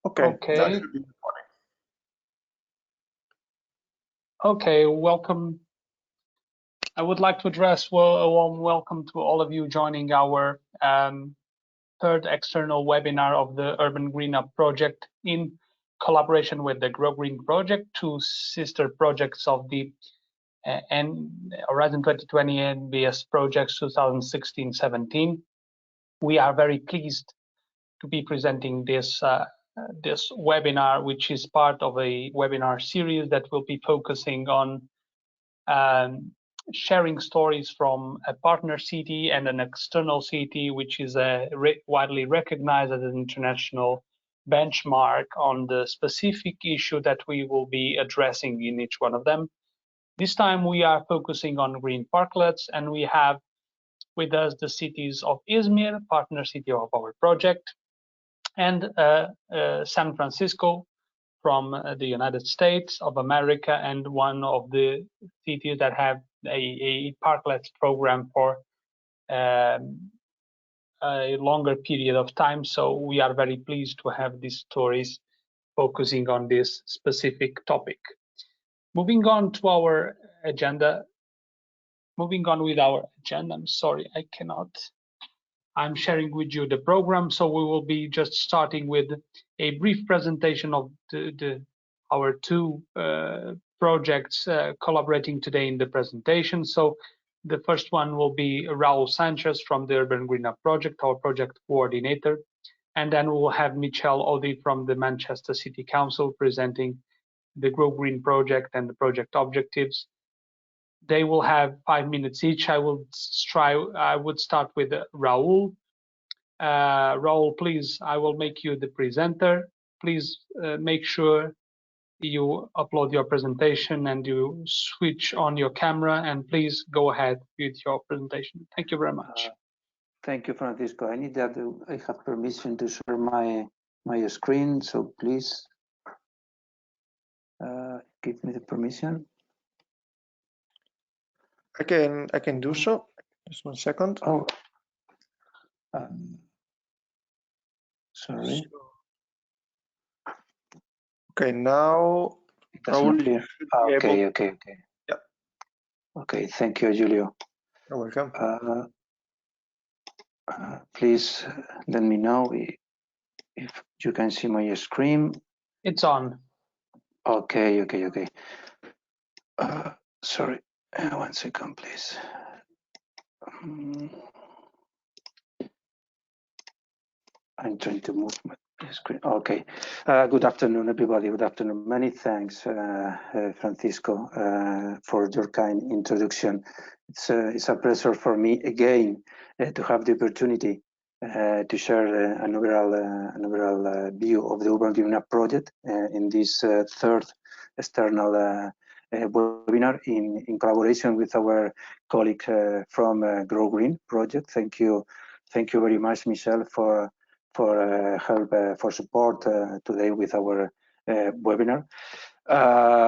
Okay. That should be recording. Okay, welcome. I would like to address a warm welcome to all of you joining our third external webinar of the Urban GreenUP project in collaboration with the GrowGreen project, two sister projects of the Horizon 2020 NBS projects 2016-17. We are very pleased to be presenting this this webinar, which is part of a webinar series that will be focusing on sharing stories from a partner city and an external city, which is widely recognized as an international benchmark on the specific issue that we will be addressing in each one of them. This time we are focusing on green parklets, and we have with us the cities of Izmir, partner city of our project, and San Francisco from the United States of America, and one of the cities that have a parklets program for a longer period of time. So we are very pleased to have these stories focusing on this specific topic. Moving on to our agenda. Moving on with our agenda, I'm sorry, I cannot. I'm sharing with you the program, so we will be just starting with a brief presentation of our two projects collaborating today in the presentation. So the first one will be Raul Sanchez from the Urban GreenUp project, our project coordinator, and then we will have Michelle Odi from the Manchester City Council presenting the GrowGreen project and the project objectives. They will have 5 minutes each. I would start with Raul. Raul, please, I will make you the presenter. Please make sure you upload your presentation and you switch on your camera, and please go ahead with your presentation. Thank you very much. Thank you, Francisco. I need that I have permission to share my screen, so please give me the permission. I can do so. Just 1 second. Oh, sorry. Okay, now. Okay. Yeah. Okay, thank you, Julio. You're welcome. Please let me know if you can see my screen. It's on. Okay. Sorry, 1 second, please. I'm trying to move my screen. Okay. Good afternoon, everybody. Good afternoon. Many thanks, Francisco, for your kind introduction. It's a pleasure for me again to have the opportunity to share an overall view of the Urban GreenUP project in this third external webinar in collaboration with our colleague from GrowGreen project. Thank you very much, Michelle, for help, for support today with our webinar.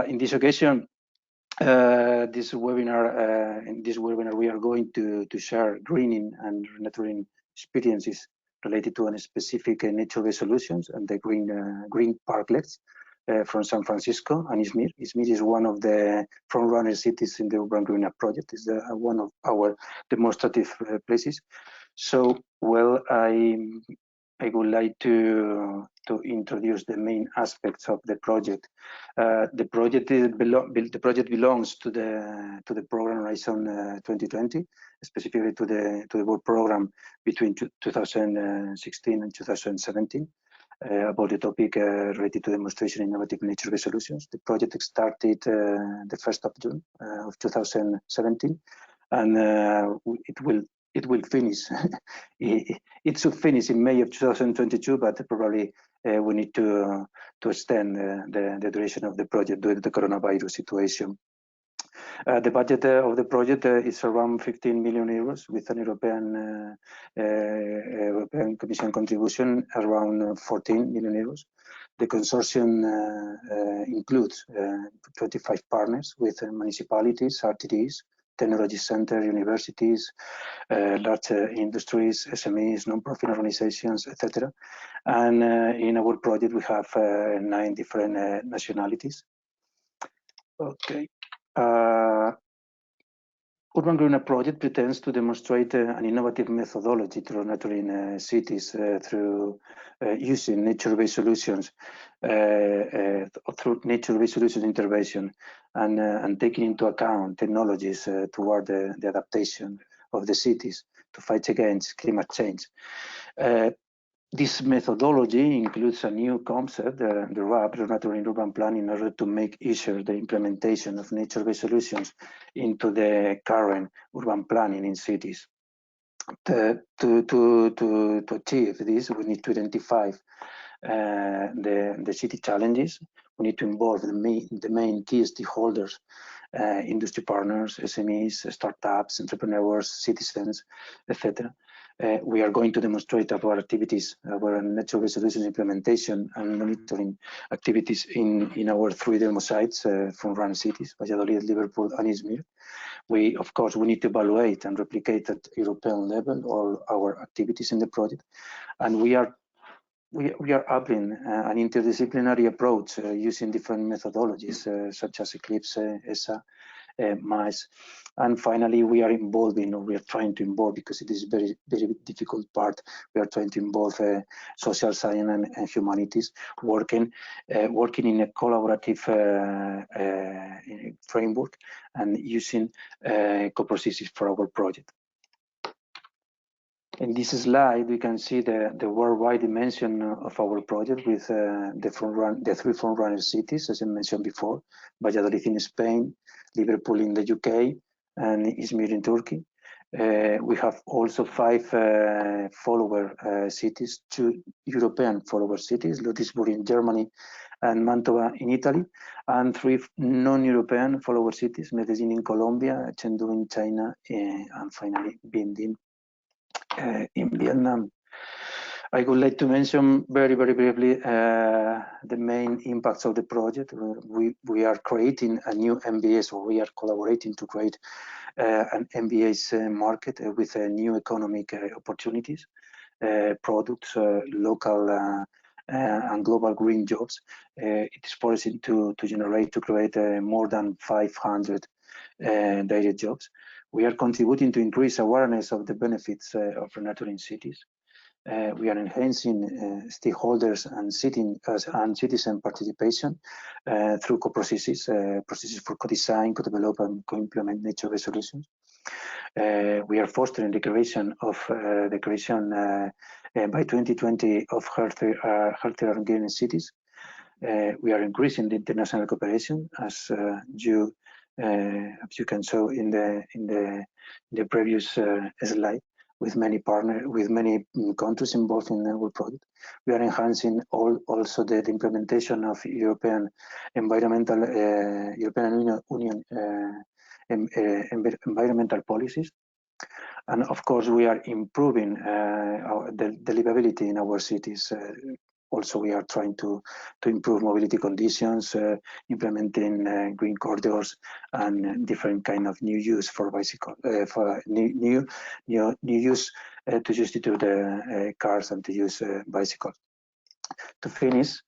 In this occasion, in this webinar, we are going to share greening and renaturing experiences related to a specific nature-based solutions and the green parklets from San Francisco and Izmir. Izmir is one of the front-runner cities in the Urban GreenUP project. It's one of our demonstrative places. So, well, I would like to introduce the main aspects of the project. The project belongs to the program Horizon 2020, specifically to the work program between 2016 and 2017. About the topic related to demonstration innovative nature-based solutions. The project started the 1st of June of 2017, and it will finish. It should finish in May of 2022, but probably we need to extend the duration of the project due to the coronavirus situation. The budget of the project is around 15 million euros, with an European Commission contribution around 14 million euros. The consortium includes 25 partners with municipalities, RTDs, technology center, universities, large industries, SMEs, non-profit organizations, etc. And in our project, we have 9 different nationalities. Okay. Urban GreenUP project pretends to demonstrate an innovative methodology to nurturing cities through using nature-based solutions, through nature-based solutions intervention, and taking into account technologies toward the adaptation of the cities to fight against climate change. This methodology includes a new concept, the RAP, Renaturing Urban Planning, in order to make easier the implementation of nature-based solutions into the current urban planning in cities. To achieve this, we need to identify the city challenges. We need to involve the main key stakeholders, industry partners, SMEs, startups, entrepreneurs, citizens, etc. We are going to demonstrate our activities, our nature-based solutions implementation and monitoring activities in our 3 demo sites from run cities, Valladolid, Liverpool, and Izmir. Of course, we need to evaluate and replicate at European level all our activities in the project, and we are applying an interdisciplinary approach using different methodologies such as Eclipse, ESA, MICE, and finally we are trying to involve, because it is very difficult part, we are trying to involve social science and humanities, working in a collaborative framework and using co-processes for our project. In this slide, we can see the worldwide dimension of our project with the 3 front-runner cities, as I mentioned before: Valladolid in Spain, Liverpool in the UK, and Izmir in Turkey. We have also 5 follower cities, 2 European follower cities, Ludwigsburg in Germany and Mantova in Italy, and 3 non-European follower cities, Medellin in Colombia, Chengdu in China, and finally Binh in Vietnam. I would like to mention very briefly the main impacts of the project. We are creating a new MBS, or we are collaborating to create an MBS market with new economic opportunities, products, local and global green jobs. It is foreseen to create more than 500 direct jobs. We are contributing to increase awareness of the benefits of renaturing cities. We are enhancing stakeholders and citizen participation through co-processes, processes for co-design, co-develop, and co-implement nature-based solutions. We are fostering the creation by 2020 of healthier and greener cities. We are increasing the international cooperation, as you can show in the previous slide, with many countries involved in our project. We are enhancing also the implementation of European Union environmental policies, and of course we are improving the livability in our cities. Also, we are trying to improve mobility conditions, implementing green corridors and different kind of new use for bicycle, for new use to substitute cars and to use bicycles. To finish,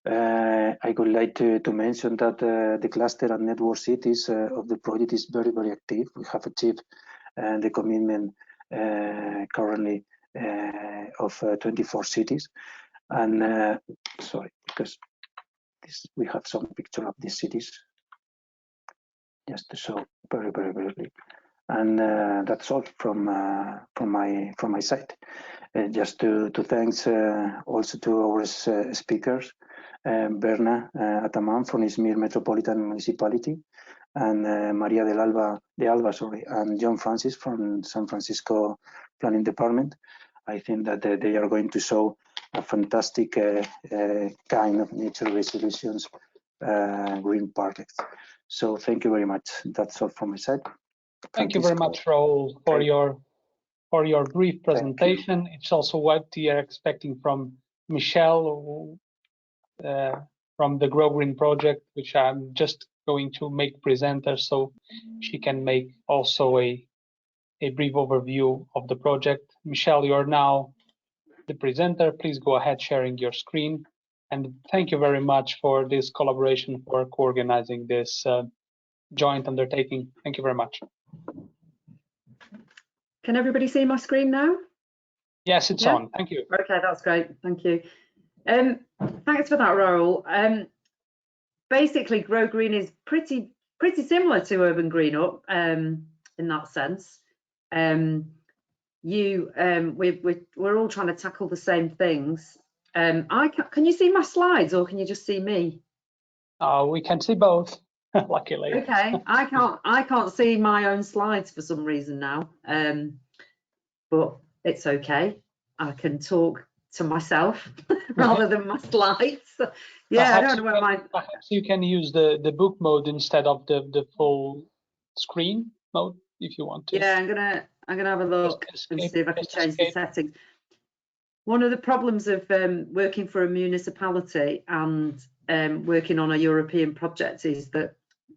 I would like to mention that the cluster and network cities of the project is very active. We have achieved the commitment currently of 24 cities. And sorry, because we have some picture of these cities just to show very briefly. And that's all from my side. Just to thanks also to our speakers, Berna Ataman from Izmir Metropolitan Municipality, and María de Alva, and John Francis from San Francisco Planning Department. I think that they are going to show a fantastic kind of nature-based solutions, Green Parklets. So thank you very much. That's all from my side. Thank you very much, Raul, for your brief presentation. It's also what we are expecting from Michelle from the GrowGreen project, which I'm just going to make presenter, so she can make also a brief overview of the project. Michelle, you are now the presenter. Please go ahead sharing your screen. And thank you very much for this collaboration, for co-organizing this joint undertaking. Thank you very much. Can everybody see my screen now? Yes, it's on. Thank you. Okay, that's great. Thank you. Thanks for that, Raoul. Basically, GrowGreen is pretty similar to Urban GreenUp in that sense. We're all trying to tackle the same things. Can you see my slides, or can you just see me? We can see both, luckily. Okay, I can't see my own slides for some reason now, but it's okay. I can talk to myself rather than my slides. Yeah, perhaps I don't know where my. Perhaps you can use the book mode instead of the full screen mode if you want to. Yeah, I'm gonna have a look and see if I can change the settings. One of the problems of working for a municipality and working on a European project is that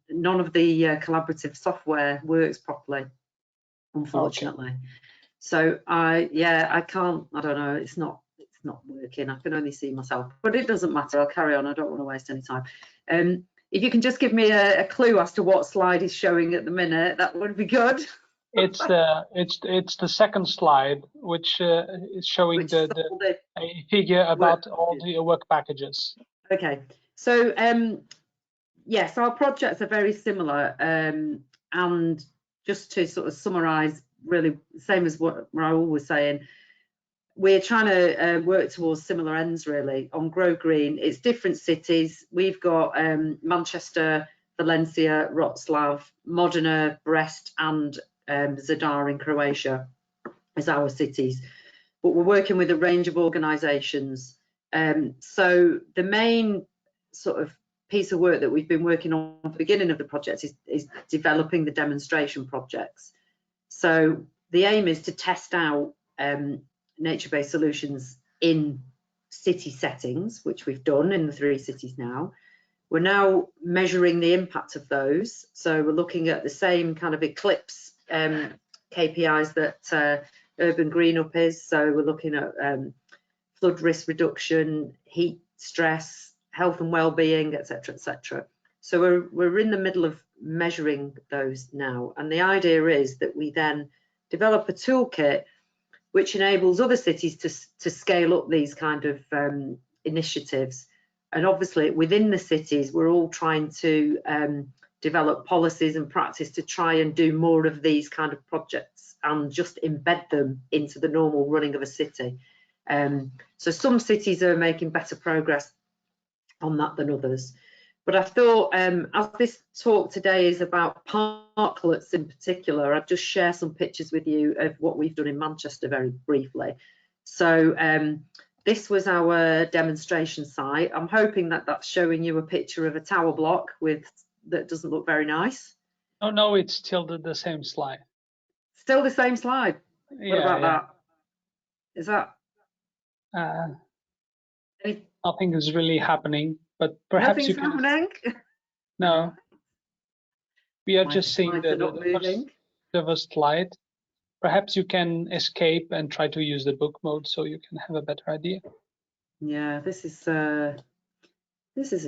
none of the collaborative software works properly, unfortunately. Okay. So I don't know, it's not working. I can only see myself, but it doesn't matter. I'll carry on. I don't want to waste any time. If you can just give me a clue as to what slide is showing at the minute, that would be good. It's the second slide, which is showing a figure about all the work packages. Okay, so yes, our projects are very similar, and just to sort of summarise, really same as what Raoul was saying, we're trying to work towards similar ends really. On GrowGreen, it's different cities. We've got Manchester, Valencia, Wrocław, Modena, Brest, and Zadar in Croatia as our cities, but we're working with a range of organisations. So the main sort of piece of work that we've been working on at the beginning of the project is developing the demonstration projects. So the aim is to test out nature-based solutions in city settings, which we've done in the 3 cities now. We're now measuring the impact of those. So we're looking at the same kind of eclipse KPIs that Urban GreenUp is. So we're looking at flood risk reduction, heat stress, health and well-being, etc., etc. So we're in the middle of measuring those now. And the idea is that we then develop a toolkit which enables other cities to scale up these kind of initiatives. And obviously within the cities, we're all trying to develop policies and practice to try and do more of these kind of projects and just embed them into the normal running of a city. So some cities are making better progress on that than others. But I thought, as this talk today is about parklets in particular, I'd just share some pictures with you of what we've done in Manchester very briefly. So this was our demonstration site. I'm hoping that that's showing you a picture of a tower block that doesn't look very nice. Oh no, it's still the same slide. Still the same slide. Yeah, what about that? Is that? Nothing is really happening, but perhaps Nothing's you can. Happening? No, we are just seeing the first slide. Perhaps you can escape and try to use the book mode so you can have a better idea. Yeah, this is a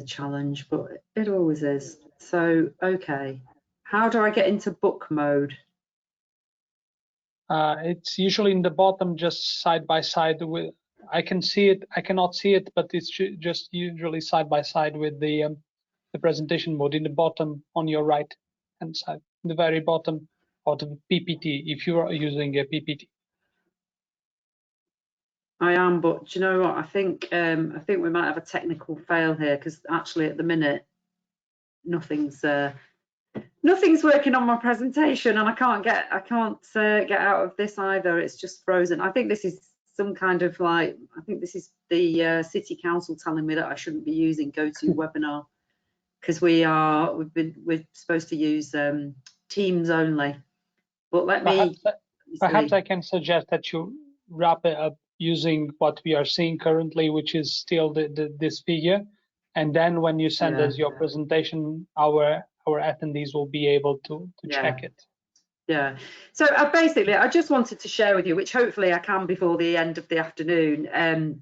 challenge, but it always is. So, okay, how do I get into book mode? It's usually in the bottom, just side by side with. I can see it. I cannot see it, but it's just usually side by side with the presentation mode in the bottom on your right hand side, the very bottom of the PPT. If you are using a PPT. I am, but do you know what? I think we might have a technical fail here, because actually at the minute nothing's working on my presentation, and I can't get out of this either. It's just frozen. I think this is some kind of I think this is the city council telling me that I shouldn't be using GoToWebinar, because we're supposed to use Teams only. But perhaps I can suggest that you wrap it up using what we are seeing currently, which is still this figure, and then when you send us your presentation, our our attendees will be able to check it. Yeah. So basically, I just wanted to share with you, which hopefully I can before the end of the afternoon.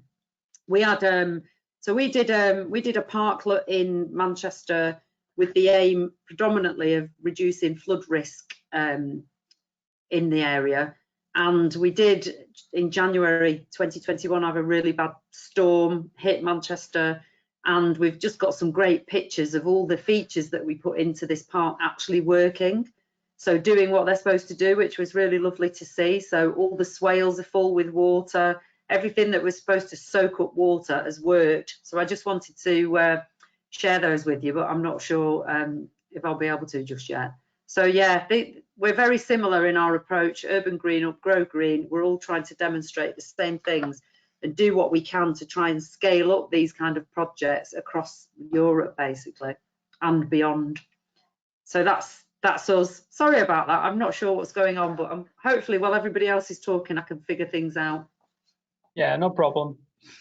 We had we did a parklet in Manchester with the aim predominantly of reducing flood risk in the area, and we did in January 2021 have a really bad storm hit Manchester, and we've just got some great pictures of all the features that we put into this park actually working. So doing what they're supposed to do, which was really lovely to see. So all the swales are full with water. Everything that was supposed to soak up water has worked. So I just wanted to share those with you, but I'm not sure if I'll be able to just yet. So yeah, we're very similar in our approach. Urban GreenUP, GrowGreen, we're all trying to demonstrate the same things and do what we can to try and scale up these kind of projects across Europe, basically, and beyond. So that's us. Sorry about that. I'm not sure what's going on, but hopefully while everybody else is talking, I can figure things out. Yeah, no problem.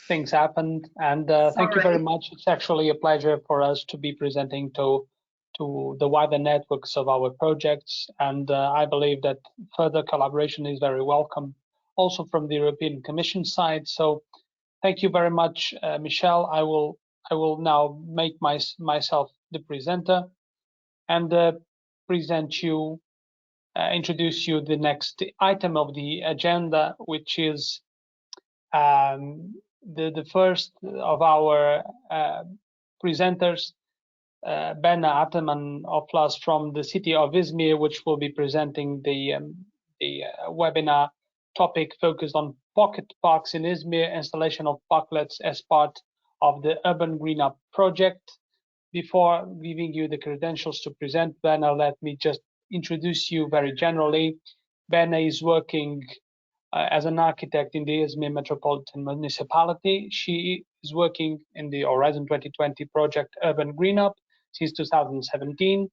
Things happened, and thank you very much. It's actually a pleasure for us to be presenting to the wider networks of our projects, and I believe that further collaboration is very welcome, also from the European Commission side. So thank you very much, Michelle. I will now make myself the presenter and introduce you the next item of the agenda, which is the first of our presenters, Berna Ataman Oflas from the city of Izmir, which will be presenting the webinar topic focused on pocket parks in Izmir, installation of parklets as part of the Urban GreenUp project. Before giving you the credentials to present Berna, let me just introduce you very generally. Berna is working as an architect in the Izmir Metropolitan Municipality. She is working in the Horizon 2020 project Urban GreenUp since 2017.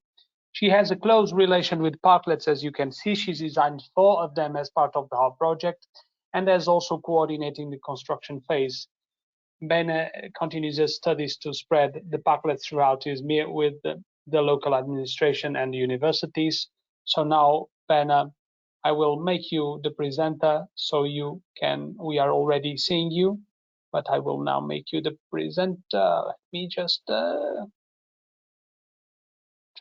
She has a close relation with parklets, as you can see. She's designed 4 of them as part of our project and is also coordinating the construction phase. Berna continues her studies to spread the parklets throughout Izmir with the local administration and universities. So now, Berna, I will make you the presenter so you can, we are already seeing you, but I will now make you the presenter. Let me just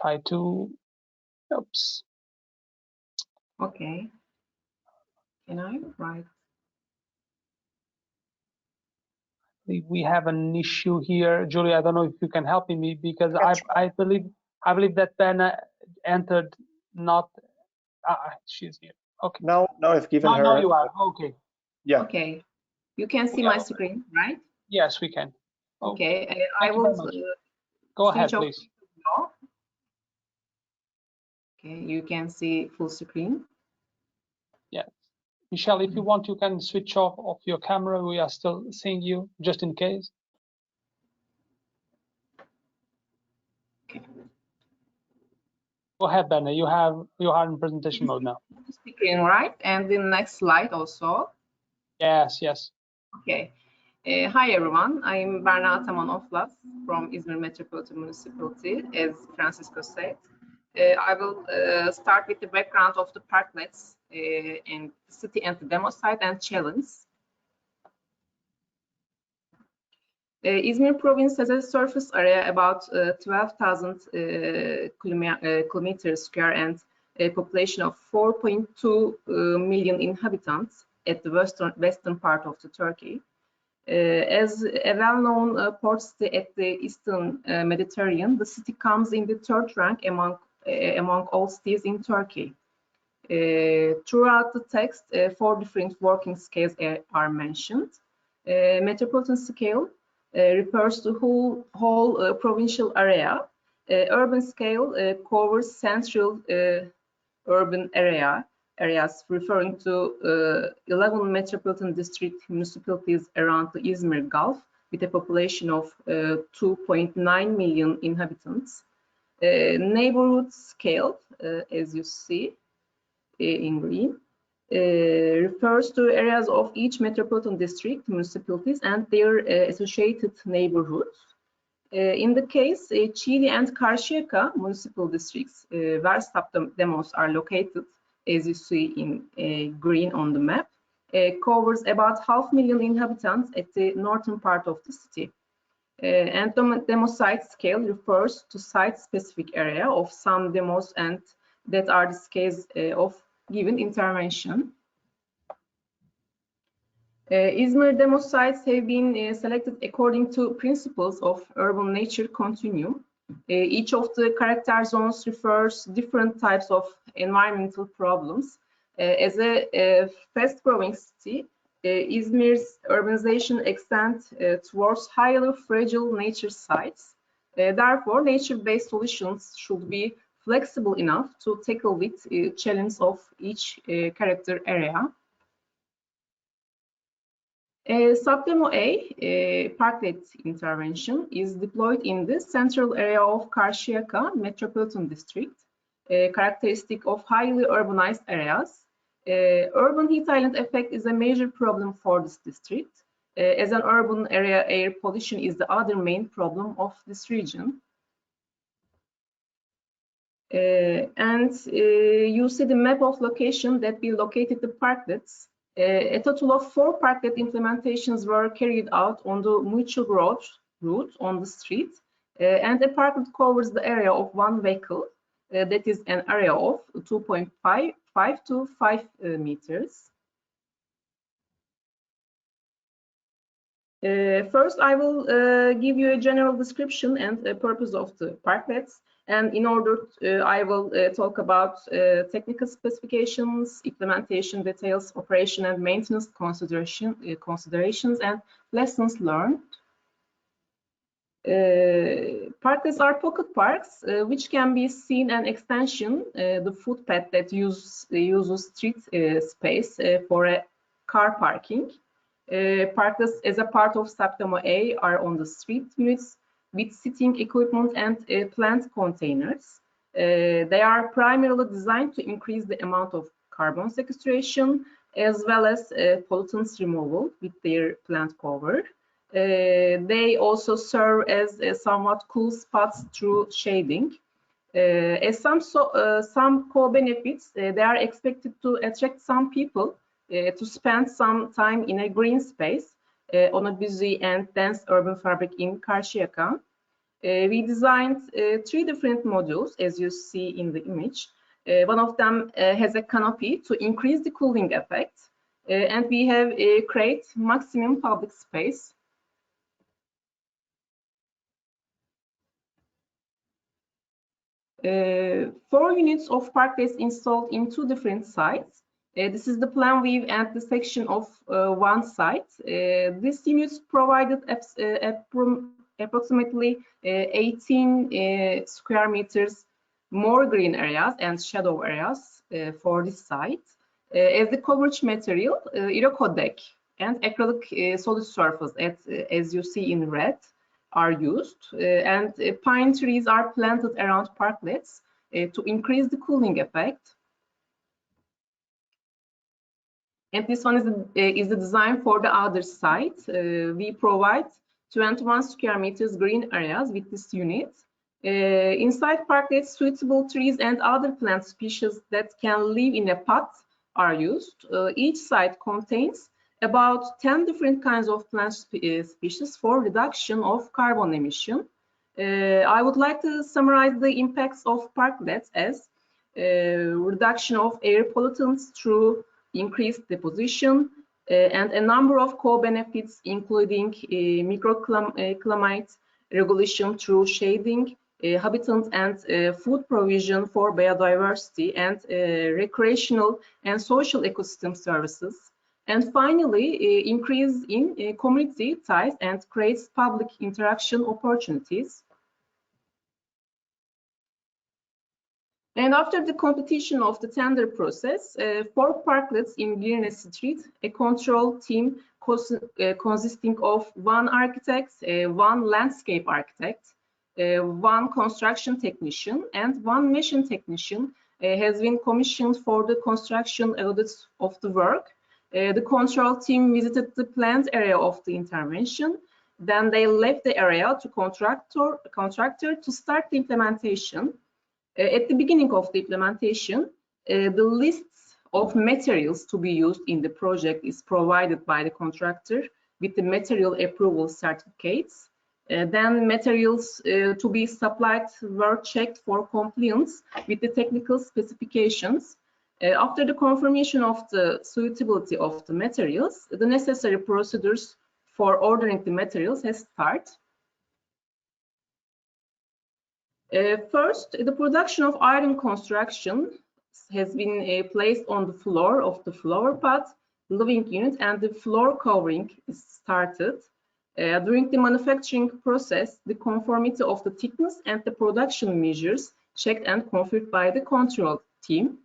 try to, oops. Okay. Can I write? We have an issue here. Julie, I don't know if you can help me because I believe that Berna entered not, she's here. Okay. Now I've given her. Now you are, okay. Yeah. Okay. You can see my screen, right? Yes, we can. Okay. I will go ahead, please. Okay, you can see full screen. Yeah. Michelle, if you want, you can switch off your camera. We are still seeing you, just in case. Okay. Go ahead, Berna. You are in presentation mode now. Screen, right? And the next slide also. Yes. Okay. Hi everyone. I'm Berna Ataman Oflas from Izmir Metropolitan Municipality, as Francisco said. I will start with the background of the parklets in the city and the demo site and challenge. Izmir province has a surface area about 12,000 kilometers square and a population of 4.2 million inhabitants at the western part of the Turkey. As a well-known port city at the eastern Mediterranean, the city comes in the 3rd rank among all cities in Turkey. Throughout the text, 4 different working scales are mentioned. Metropolitan scale refers to whole provincial area. Urban scale covers central urban areas referring to 11 metropolitan district municipalities around the Izmir Gulf with a population of 2.9 million inhabitants. Neighborhood scale, as you see in green, refers to areas of each metropolitan district, municipalities, and their associated neighborhoods. In the case, Chile and Karşıyaka municipal districts, where sub-demos are located, as you see in green on the map, covers about 500,000 inhabitants at the northern part of the city. And demo site scale refers to site-specific area of some demos, and that are the scales of given intervention. Izmir demo sites have been selected according to principles of urban nature continuum. Each of the character zones refers different types of environmental problems. As a fast-growing city, Izmir's urbanization extends towards highly fragile nature sites. Therefore, nature-based solutions should be flexible enough to tackle with challenge of each character area. Subdemo A, Parklet intervention, is deployed in the central area of Karşıyaka Metropolitan District, characteristic of highly urbanized areas. Urban heat island effect is a major problem for this district. As an urban area, air pollution is the other main problem of this region. You see the map of location that we located the parklets. A total of 4 parklet implementations were carried out on the mutual route on the street, and a parklet covers the area of 1 vehicle, that is an area of 2.5 to 5 meters. First, I will give you a general description and a purpose of the parklets. And in order, I will talk about technical specifications, implementation details, operation and maintenance considerations, and lessons learned. Parklets are pocket parks, which can be seen an extension, the footpath that uses street space for a car parking. Parklets as a part of Subdemo A are on the street units with sitting equipment and plant containers. They are primarily designed to increase the amount of carbon sequestration as well as pollutants removal with their plant cover. They also serve as somewhat cool spots through shading. As some co-benefits, they are expected to attract some people to spend some time in a green space on a busy and dense urban fabric in Karşıyaka. We designed 3 different modules, as you see in the image. One of them has a canopy to increase the cooling effect, and we have create maximum public space. 4 units of parklets installed in 2 different sites. This is the plan view and the section of one site. These units provided approximately 18 square meters more green areas and shadow areas for this site. As the coverage material, Iroko deck and acrylic solid surface, as you see in red, are used, and pine trees are planted around parklets to increase the cooling effect. And this one is the design for the other site. We provide 21 square meters green areas with this unit. Inside parklets, suitable trees and other plant species that can live in a pot are used. Each site contains about 10 different kinds of plant species for reduction of carbon emission. I would like to summarize the impacts of parklets as reduction of air pollutants through increased deposition, and a number of co-benefits, including microclimate regulation through shading, habitat and food provision for biodiversity, and recreational and social ecosystem services. And finally, increase in community ties and creates public interaction opportunities. And after the completion of the tender process, 4 parklets in Birne Street, a control team consisting of 1 architect, 1 landscape architect, 1 construction technician, and 1 machine technician has been commissioned for the construction audits of the work. The control team visited the planned area of the intervention Then they left the area to contractor to start the implementation. At the beginning of the implementation, the lists of materials to be used in the project is provided by the contractor with the material approval certificates. Then materials to be supplied were checked for compliance with the technical specifications. After the confirmation of the suitability of the materials, the necessary procedures for ordering the materials has started. First, the production of iron construction has been placed on the floor of the flower pot, living unit, and the floor covering is started. During the manufacturing process, the conformity of the thickness and the production measures checked and confirmed by the control team.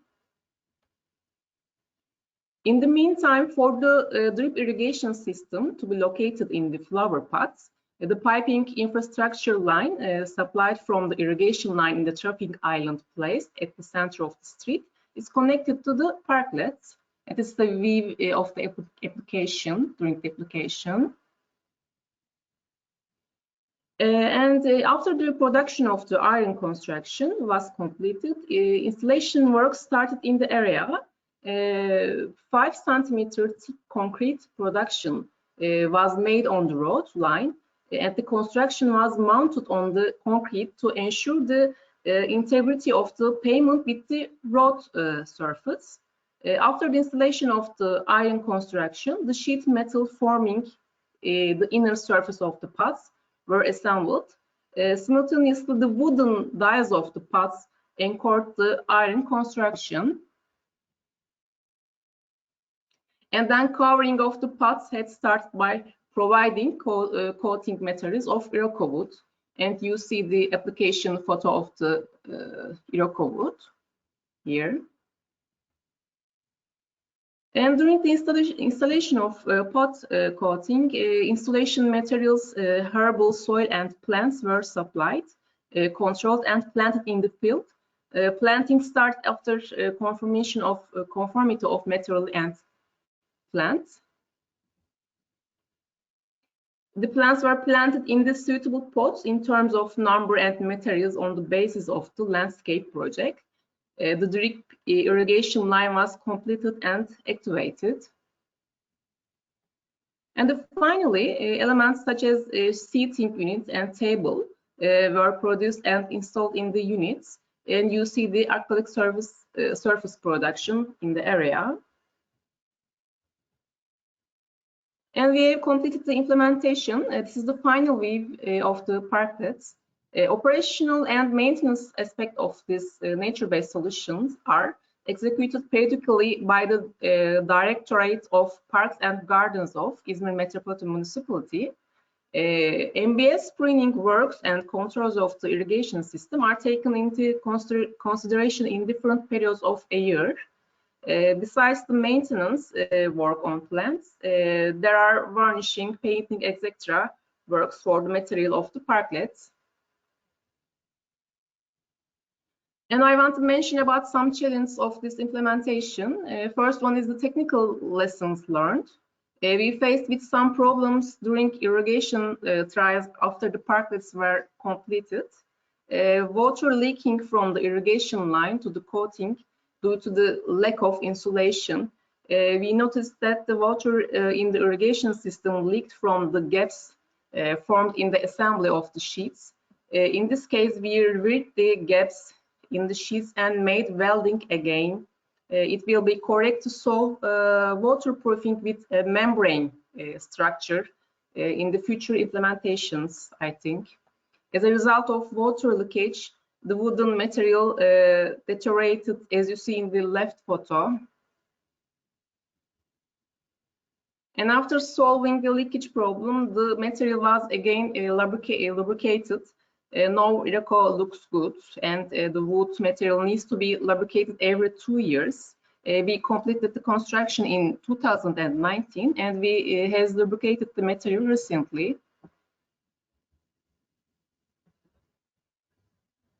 In the meantime, for the drip irrigation system to be located in the flower pots, the piping infrastructure line supplied from the irrigation line in the traffic island placed at the center of the street is connected to the parklets. It is the view of the application during the application. After the production of the iron construction was completed, installation work started in the area. 5 centimeter thick concrete production was made on the road line, and the construction was mounted on the concrete to ensure the integrity of the pavement with the road surface. After the installation of the iron construction, the sheet metal forming the inner surface of the pots were assembled. Simultaneously, the wooden dies of the pots anchored the iron construction. And then covering of the pots had started by providing coating materials of Iroko wood. And you see the application photo of the Iroko wood here. And during the installation of pot coating, installation materials, herbal soil and plants were supplied, controlled and planted in the field. Planting started after confirmation of conformity of material and plants. The plants were planted in the suitable pots in terms of number and materials on the basis of the landscape project. The drip irrigation line was completed and activated. And finally, elements such as seating units and table were produced and installed in the units. And you see the acrylic surface production in the area. And we have completed the implementation. This is the final view of the parklets. Operational and maintenance aspect of this nature-based solutions are executed periodically by the Directorate of Parks and Gardens of Izmir Metropolitan Municipality. MBS screening works and controls of the irrigation system are taken into consideration in different periods of a year. Besides the maintenance work on plants, there are varnishing, painting, etc. works for the material of the parklets. And I want to mention about some challenges of this implementation. First one is the technical lessons learned. We faced with some problems during irrigation trials after the parklets were completed. Water leaking from the irrigation line to the coating due to the lack of insulation. We noticed that the water in the irrigation system leaked from the gaps formed in the assembly of the sheets. In this case, we reversed the gaps in the sheets and made welding again. It will be correct to solve waterproofing with a membrane structure in the future implementations, I think. As a result of water leakage, the wooden material deteriorated, as you see in the left photo. And after solving the leakage problem, the material was again lubricated. Now Iroko looks good, and the wood material needs to be lubricated every 2 years. We completed the construction in 2019, and we has lubricated the material recently.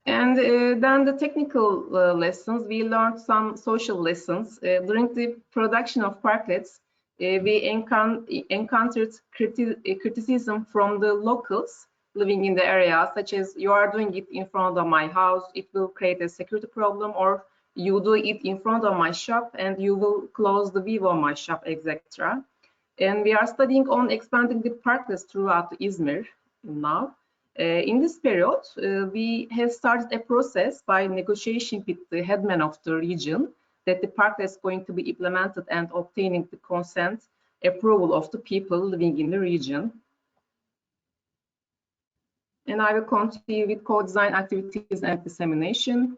And then the technical lessons, we learned some social lessons. During the production of parklets, we encountered criticism from the locals living in the area, such as you are doing it in front of my house, it will create a security problem, or you do it in front of my shop and you will close the view of my shop, etc. And we are studying on expanding the parklets throughout Izmir now. In this period, we have started a process by negotiation with the headman of the region that the parklet is going to be implemented and obtaining the consent approval of the people living in the region. And I will continue with co-design activities and dissemination.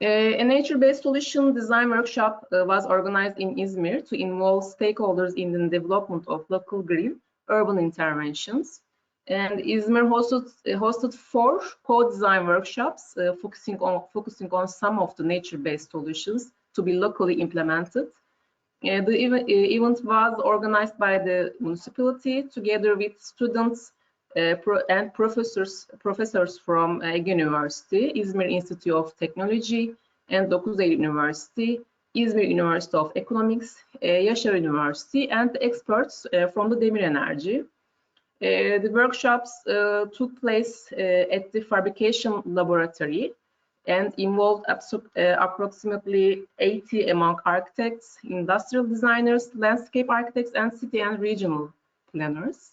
A nature-based solution design workshop was organized in Izmir to involve stakeholders in the development of local green urban interventions. And Izmir hosted 4 co-design workshops focusing on some of the nature-based solutions to be locally implemented. The event was organized by the municipality together with students and professors from Ege University, Izmir Institute of Technology, and 9 Eylül University, Izmir University of Economics, Yaşar University, and experts from the Demir Energy. The workshops took place at the Fabrication Laboratory and involved approximately 80 among architects, industrial designers, landscape architects, and city and regional planners.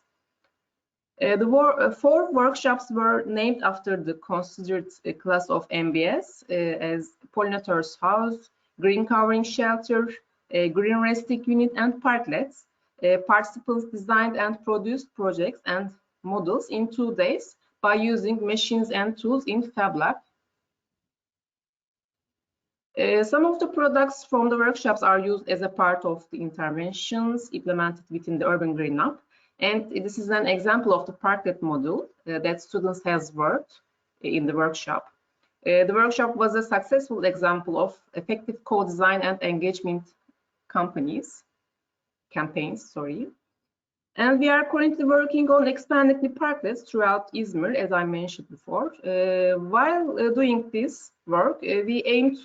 The 4 workshops were named after the considered class of MBS as Pollinator's House, Green Covering Shelter, Green Resting Unit, and Parklets. Participants designed and produced projects and models in 2 days by using machines and tools in FabLab. Some of the products from the workshops are used as a part of the interventions implemented within the URBAN GreenUP. And this is an example of the Parklet model that students has worked in the workshop. The workshop was a successful example of effective co-design and engagement campaigns. And we are currently working on expanding the parklets throughout Izmir, as I mentioned before. While doing this work, we aim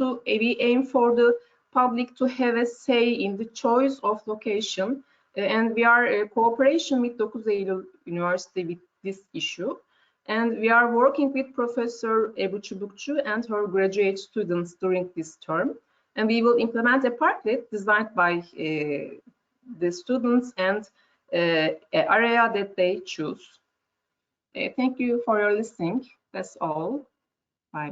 for the public to have a say in the choice of location, and we are in cooperation with 9 Eylül University with this issue. And we are working with Professor Ebru Çubukçu and her graduate students during this term. And we will implement a parklet designed by the students and area that they choose. Thank you for your listening. That's all. Bye.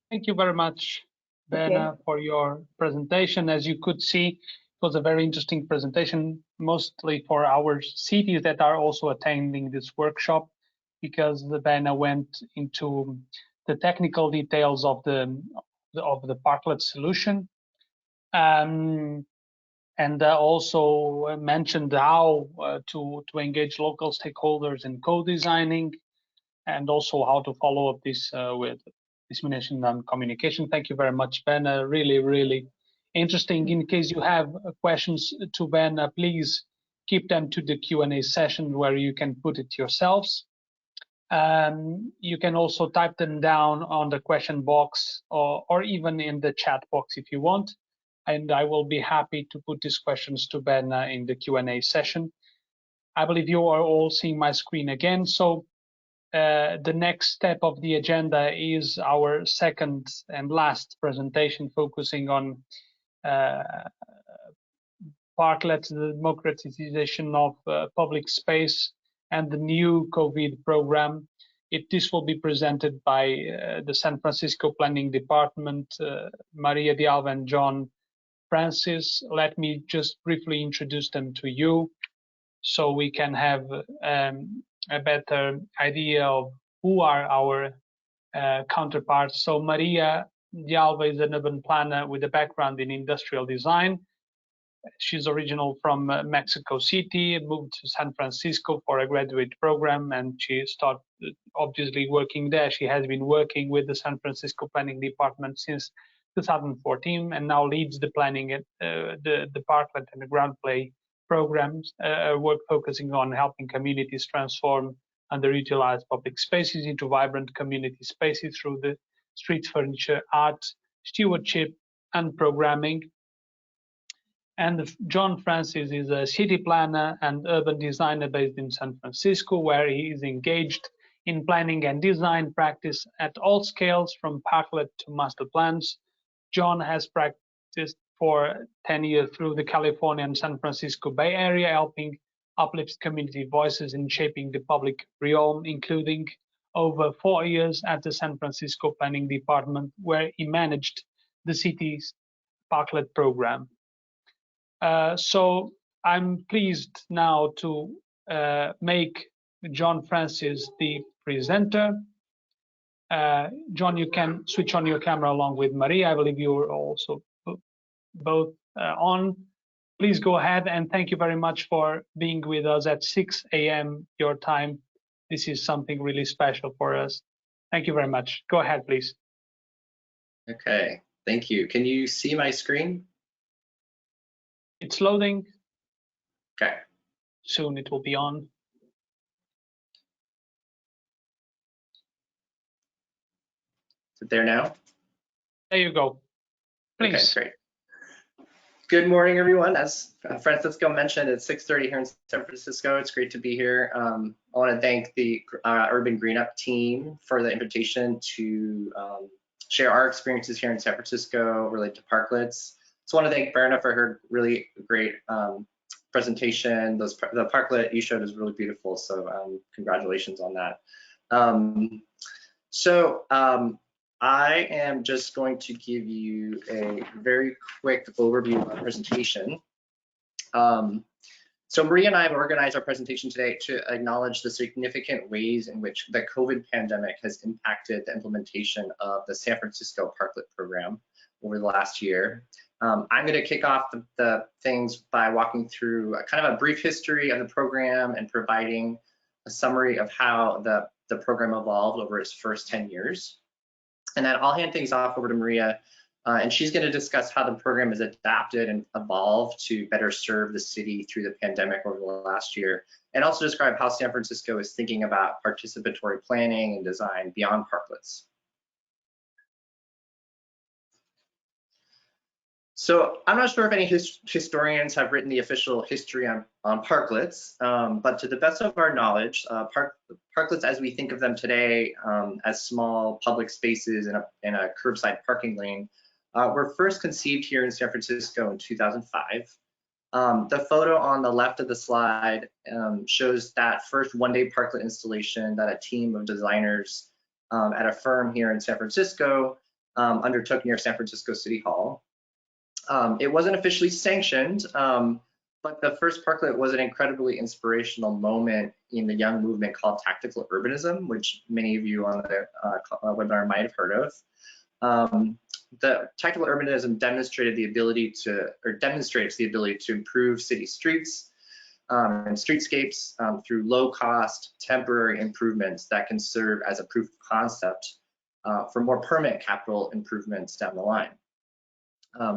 Thank you very much, Berna, for your presentation. As you could see, it was a very interesting presentation, mostly for our cities that are also attending this workshop, because Berna went into the technical details of the parklet solution. And also mentioned how to engage local stakeholders in co-designing, and also how to follow up this with dissemination and communication. Thank you very much, Berna. Really, really interesting. In case you have questions to Berna, please keep them to the Q&A session where you can put it yourselves. You can also type them down on the question box or even in the chat box if you want. And I will be happy to put these questions to Berna in the Q&A session. I believe you are all seeing my screen again. So the next step of the agenda is our second and last presentation, focusing on parklets, the democratization of public space, and the new COVID program. This will be presented by the San Francisco Planning Department, María, Alva, and John Francis. Let me just briefly introduce them to you so we can have a better idea of who are our counterparts. So María Alva is an urban planner with a background in industrial design. She's original from Mexico City, moved to San Francisco for a graduate program, and she started obviously working there. She has been working with the San Francisco Planning Department since 2014 and now leads the planning at the Parklet and the ground play programs, work focusing on helping communities transform underutilized public spaces into vibrant community spaces through the street furniture, art, stewardship, and programming. And John Francis is a city planner and urban designer based in San Francisco, where he is engaged in planning and design practice at all scales, from parklet to master plans. John has practiced for 10 years through the California and San Francisco Bay Area, helping uplift community voices in shaping the public realm, including over 4 years at the San Francisco Planning Department, where he managed the city's Parklet program. So I'm pleased now to make John Francis the presenter. John, you can switch on your camera along with Maria. I believe you are also both on. Please go ahead, and thank you very much for being with us at 6 a.m. your time. This is something really special for us. Thank you very much. Go ahead, please. Okay, thank you. Can you see my screen? It's loading. Okay. Soon it will be on. Is it there now? There you go. Please. Okay, great. Good morning, everyone. As Francisco mentioned, it's 6:30 here in San Francisco. It's great to be here. I want to thank the Urban GreenUP team for the invitation to share our experiences here in San Francisco related to parklets. So I want to thank Berna for her really great presentation. The parklet you showed is really beautiful, so congratulations on that. I am just going to give you a very quick overview of our presentation. So Maria and I have organized our presentation today to acknowledge the significant ways in which the COVID pandemic has impacted the implementation of the San Francisco Parklet Program over the last year. I'm going to kick off the things by walking through kind of a brief history of the program and providing a summary of how the program evolved over its first 10 years. And then I'll hand things off over to Maria, and she's going to discuss how the program has adapted and evolved to better serve the city through the pandemic over the last year, and also describe how San Francisco is thinking about participatory planning and design beyond parklets. So I'm not sure if any historians have written the official history on parklets, but to the best of our knowledge, parklets as we think of them today as small public spaces in a curbside parking lane were first conceived here in San Francisco in 2005. The photo on the left of the slide shows that first one-day parklet installation that a team of designers at a firm here in San Francisco undertook near San Francisco City Hall. It wasn't officially sanctioned, but the first parklet was an incredibly inspirational moment in the young movement called tactical urbanism, which many of you on the webinar might have heard of. The tactical urbanism demonstrates the ability to improve city streets and streetscapes through low-cost temporary improvements that can serve as a proof of concept for more permanent capital improvements down the line.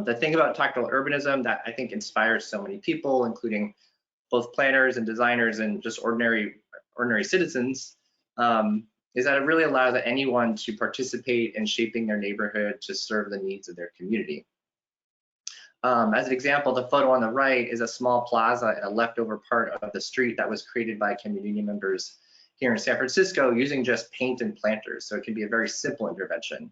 The thing about tactical urbanism that I think inspires so many people, including both planners and designers and just ordinary citizens, is that it really allows anyone to participate in shaping their neighborhood to serve the needs of their community. As an example, the photo on the right is a small plaza in a leftover part of the street that was created by community members here in San Francisco using just paint and planters. So it can be a very simple intervention.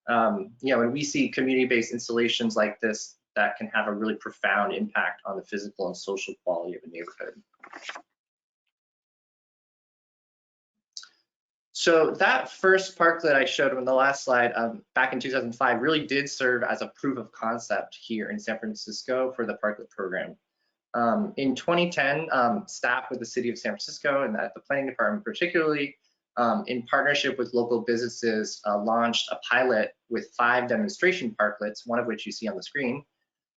When we see community-based installations like this, that can have a really profound impact on the physical and social quality of a neighborhood. So that first parklet I showed on the last slide back in 2005 really did serve as a proof of concept here in San Francisco for the Parklet program. In 2010, staff with the city of San Francisco and at the planning department particularly, in partnership with local businesses, launched a pilot with 5 demonstration parklets, one of which you see on the screen,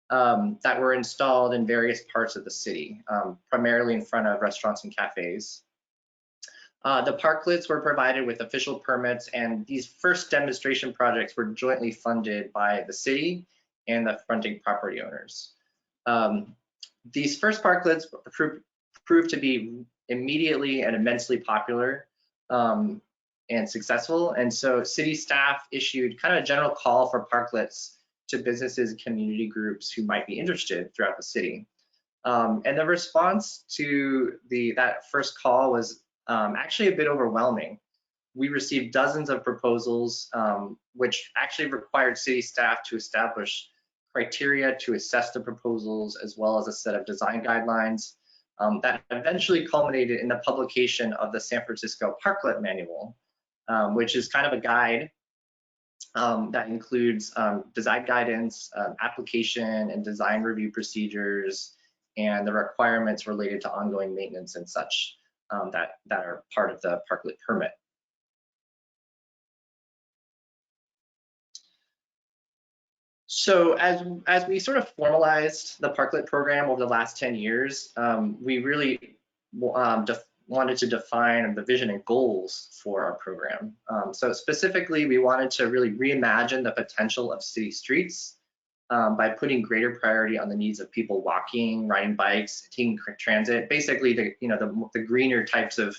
that were installed in various parts of the city, primarily in front of restaurants and cafes. The parklets were provided with official permits, and these first demonstration projects were jointly funded by the city and the fronting property owners. These first parklets proved to be immediately and immensely popular and successful, and so city staff issued kind of a general call for parklets to businesses and community groups who might be interested throughout the city. And the response to that first call was actually a bit overwhelming. We received dozens of proposals, which actually required city staff to establish criteria to assess the proposals, as well as a set of design guidelines that eventually culminated in the publication of the San Francisco Parklet Manual, which is kind of a guide that includes design guidance, application and design review procedures, and the requirements related to ongoing maintenance and such that are part of the Parklet permit. So as we sort of formalized the Parklet program over the last 10 years, we really wanted to define the vision and goals for our program. So specifically, we wanted to really reimagine the potential of city streets by putting greater priority on the needs of people walking, riding bikes, taking transit, basically the greener types of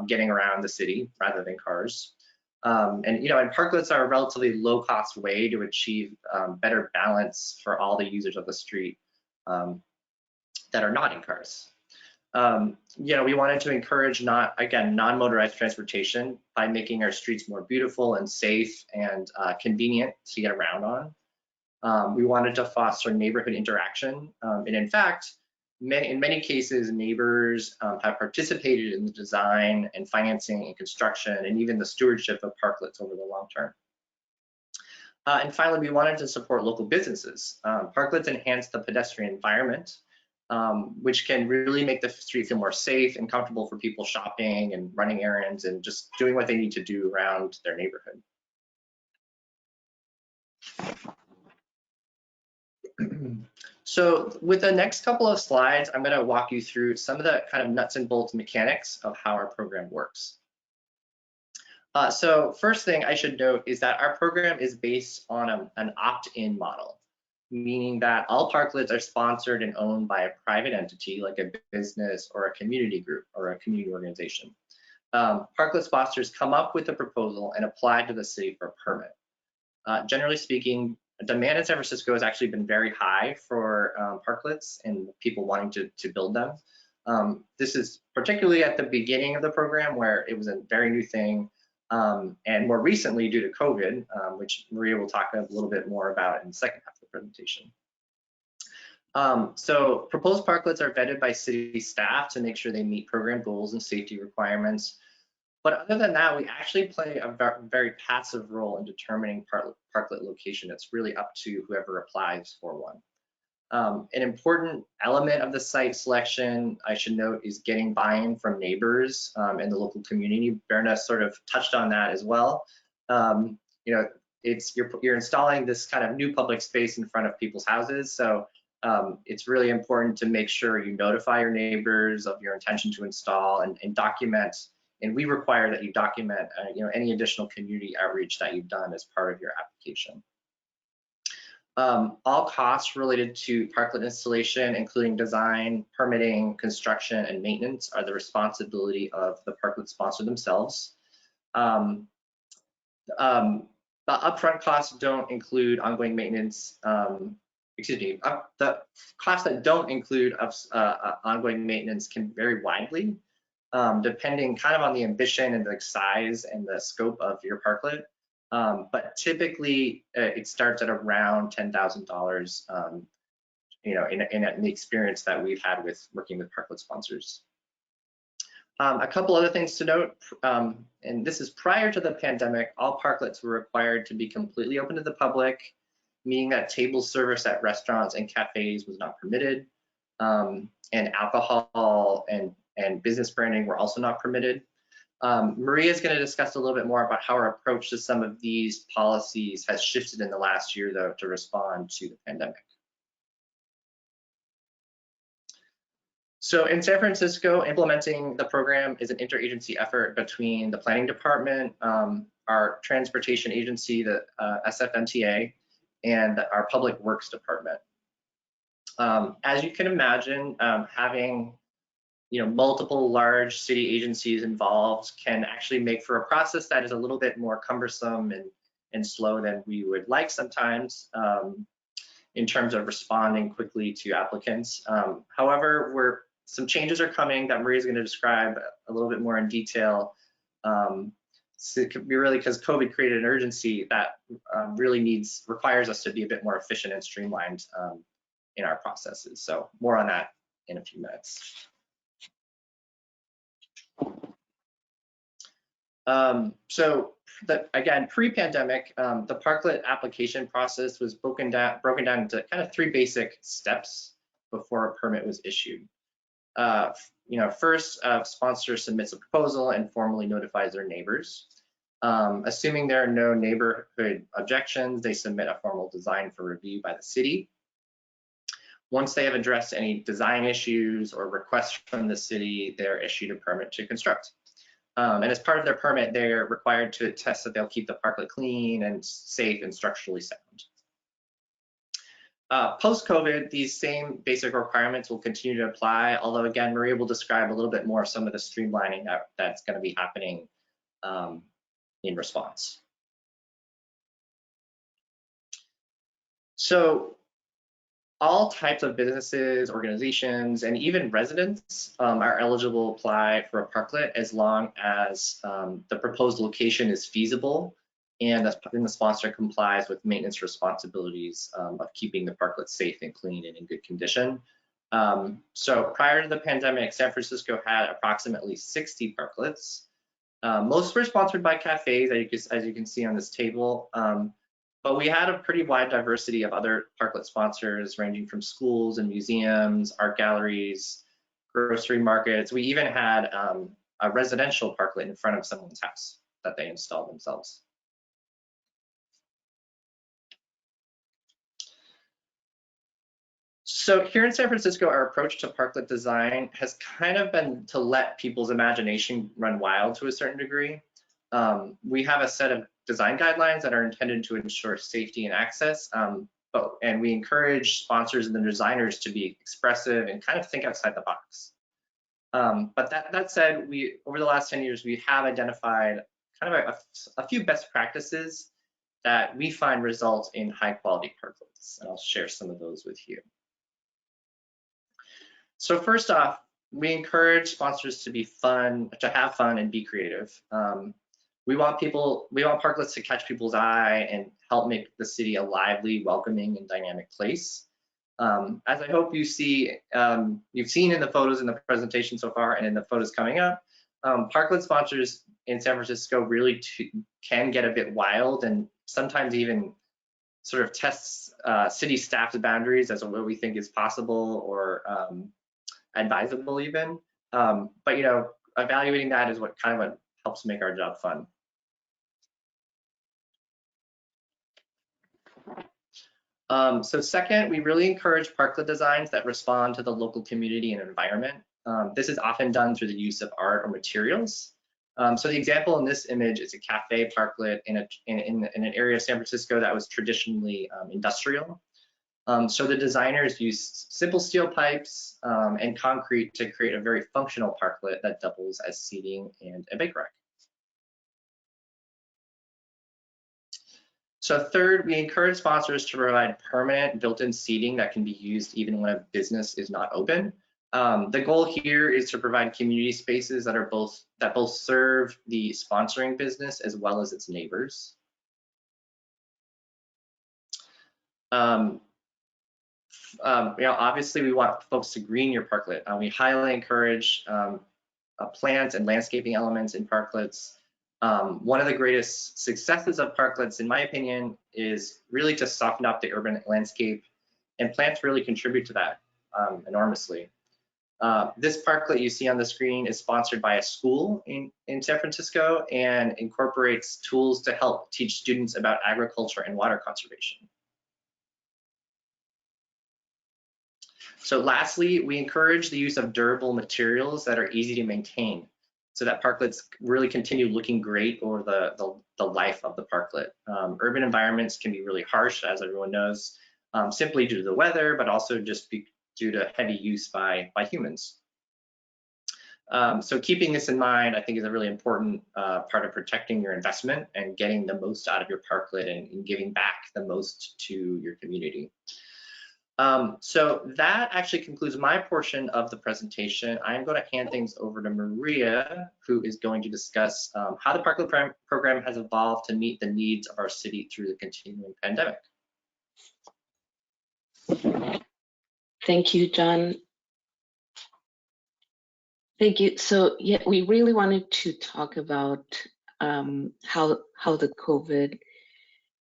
getting around the city rather than cars. And parklets are a relatively low-cost way to achieve better balance for all the users of the street that are not in cars. We wanted to encourage non-motorized transportation by making our streets more beautiful and safe and convenient to get around on. We wanted to foster neighborhood interaction, and in fact, in many cases, neighbors have participated in the design and financing and construction and even the stewardship of parklets over the long term. And finally, we wanted to support local businesses. Parklets enhance the pedestrian environment, which can really make the street feel more safe and comfortable for people shopping and running errands and just doing what they need to do around their neighborhood. So with the next couple of slides, I'm going to walk you through some of the kind of nuts and bolts mechanics of how our program works. So first thing I should note is that our program is based on an opt-in model, meaning that all parklets are sponsored and owned by a private entity like a business or a community group or a community organization. Parklet sponsors come up with a proposal and apply to the city for a permit. Generally speaking, demand in San Francisco has actually been very high for parklets and people wanting to build them. This is particularly at the beginning of the program where it was a very new thing, and more recently due to COVID, which Maria will talk a little bit more about in the second half of the presentation. So proposed parklets are vetted by city staff to make sure they meet program goals and safety requirements. But other than that, we actually play a very passive role in determining parklet location. It's really up to whoever applies for one. An important element of the site selection, I should note, is getting buy-in from neighbors and the local community. Berna sort of touched on that as well. You're installing this kind of new public space in front of people's houses, so it's really important to make sure you notify your neighbors of your intention to install and document. And we require that you document any additional community outreach that you've done as part of your application. All costs related to parklet installation, including design, permitting, construction, and maintenance, are the responsibility of the parklet sponsor themselves. The upfront costs don't include ongoing maintenance. The costs that don't include ongoing maintenance can vary widely, depending kind of on the ambition and the size and the scope of your parklet. But typically it starts at around $10,000, in the experience that we've had with working with parklet sponsors. A couple other things to note, and this is prior to the pandemic, all parklets were required to be completely open to the public, meaning that table service at restaurants and cafes was not permitted, and alcohol and business branding were also not permitted. Maria is going to discuss a little bit more about how our approach to some of these policies has shifted in the last year, though, to respond to the pandemic. So in San Francisco, implementing the program is an interagency effort between the planning department, our transportation agency, the SFMTA, and our public works department. As you can imagine, having multiple large city agencies involved can actually make for a process that is a little bit more cumbersome and slow than we would like sometimes in terms of responding quickly to applicants. However, some changes are coming that Maria is going to describe a little bit more in detail. So it could be really because COVID created an urgency that really requires us to be a bit more efficient and streamlined in our processes. So more on that in a few minutes. Again, pre-pandemic, the Parklet application process was broken down into kind of 3 basic steps before a permit was issued. First, a sponsor submits a proposal and formally notifies their neighbors. Assuming there are no neighborhood objections, they submit a formal design for review by the city. Once they have addressed any design issues or requests from the city, they're issued a permit to construct. And as part of their permit, they're required to attest that they'll keep the parklet clean and safe and structurally sound. Post-COVID, these same basic requirements will continue to apply, although again, Maria will describe a little bit more of some of the streamlining that's going to be happening in response. So all types of businesses, organizations, and even residents are eligible to apply for a parklet as long as the proposed location is feasible and the sponsor complies with maintenance responsibilities of keeping the parklet safe and clean and in good condition. So prior to the pandemic, San Francisco had approximately 60 parklets. Most were sponsored by cafes, as you can see on this table. But we had a pretty wide diversity of other parklet sponsors ranging from schools and museums, art galleries, grocery markets. We even had a residential parklet in front of someone's house that they installed themselves. So here in San Francisco, our approach to parklet design has kind of been to let people's imagination run wild to a certain degree. We have a set of design guidelines that are intended to ensure safety and access, and we encourage sponsors and the designers to be expressive and kind of think outside the box. But that said, over the last 10 years, we have identified kind of a few best practices that we find result in high quality parklets, and I'll share some of those with you. So first off, we encourage sponsors to have fun and be creative. We want parklets to catch people's eye and help make the city a lively, welcoming, and dynamic place. As I hope you've seen in the photos in the presentation so far and in the photos coming up, parklet sponsors in San Francisco really can get a bit wild and sometimes even sort of tests city staff's boundaries as to what we think is possible or advisable even. But evaluating that is what helps make our job fun. So second, we really encourage parklet designs that respond to the local community and environment. This is often done through the use of art or materials. So the example in this image is a cafe parklet in an area of San Francisco that was traditionally industrial. So the designers used simple steel pipes and concrete to create a very functional parklet that doubles as seating and a bake rack. So third, we encourage sponsors to provide permanent built-in seating that can be used even when a business is not open. The goal here is to provide community spaces that both serve the sponsoring business as well as its neighbors. Obviously we want folks to green your parklet. We highly encourage plants and landscaping elements in parklets. One of the greatest successes of parklets, in my opinion, is really to soften up the urban landscape, and plants really contribute to that enormously. This parklet you see on the screen is sponsored by a school in San Francisco and incorporates tools to help teach students about agriculture and water conservation. So lastly, we encourage the use of durable materials that are easy to maintain so that parklets really continue looking great over the life of the parklet. Urban environments can be really harsh, as everyone knows, simply due to the weather, but also just due to heavy use by humans. So keeping this in mind, I think, is a really important part of protecting your investment and getting the most out of your parklet and giving back the most to your community. So that actually concludes my portion of the presentation. I'm going to hand things over to Maria, who is going to discuss how the Parklet program has evolved to meet the needs of our city through the continuing pandemic. Thank you, John. Thank you. So yeah, we really wanted to talk about how the COVID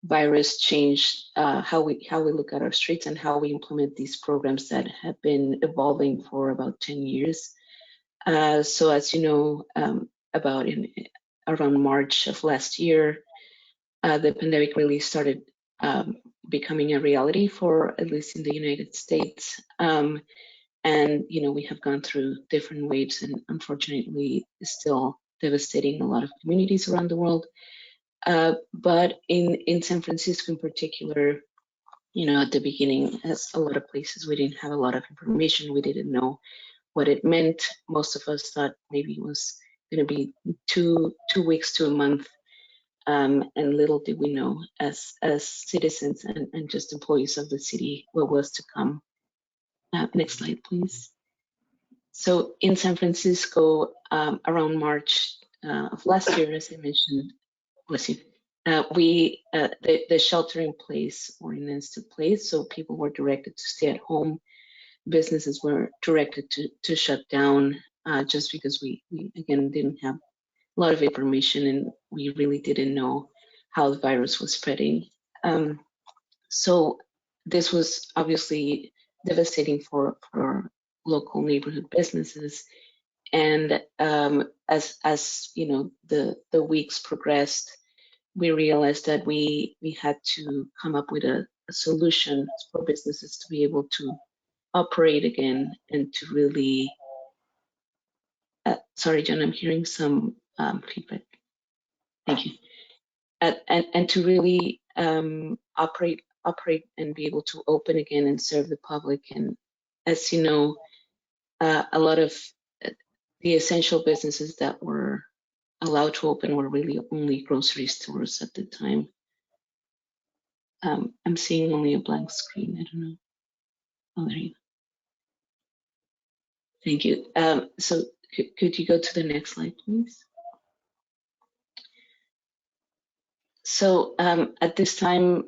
virus changed how we look at our streets and how we implement these programs that have been evolving for about 10 years. So as you know, around March of last year, the pandemic really started becoming a reality for at least in the United States. And we have gone through different waves, and unfortunately, it's still devastating a lot of communities around the world. But in San Francisco in particular, at the beginning, as a lot of places, we didn't have a lot of information. We didn't know what it meant. Most of us thought maybe it was going to be two weeks to a month, and little did we know as citizens and just employees of the city what was to come. Next slide, please. So in San Francisco, around March of last year, as I mentioned, the shelter in place ordinance took place, so people were directed to stay at home. Businesses were directed to shut down just because we again didn't have a lot of information and we really didn't know how the virus was spreading. So this was obviously devastating for local neighborhood businesses. And as the weeks progressed, we realized that we had to come up with a solution for businesses to be able to operate again and to really, sorry, John, I'm hearing some feedback. Thank you. And to really operate and be able to open again and serve the public. And as you know, a lot of the essential businesses that were allowed to open were really only grocery stores at the time. I'm seeing only a blank screen. I don't know. Oh, there you go. Thank you. So could you go to the next slide, please? So at this time,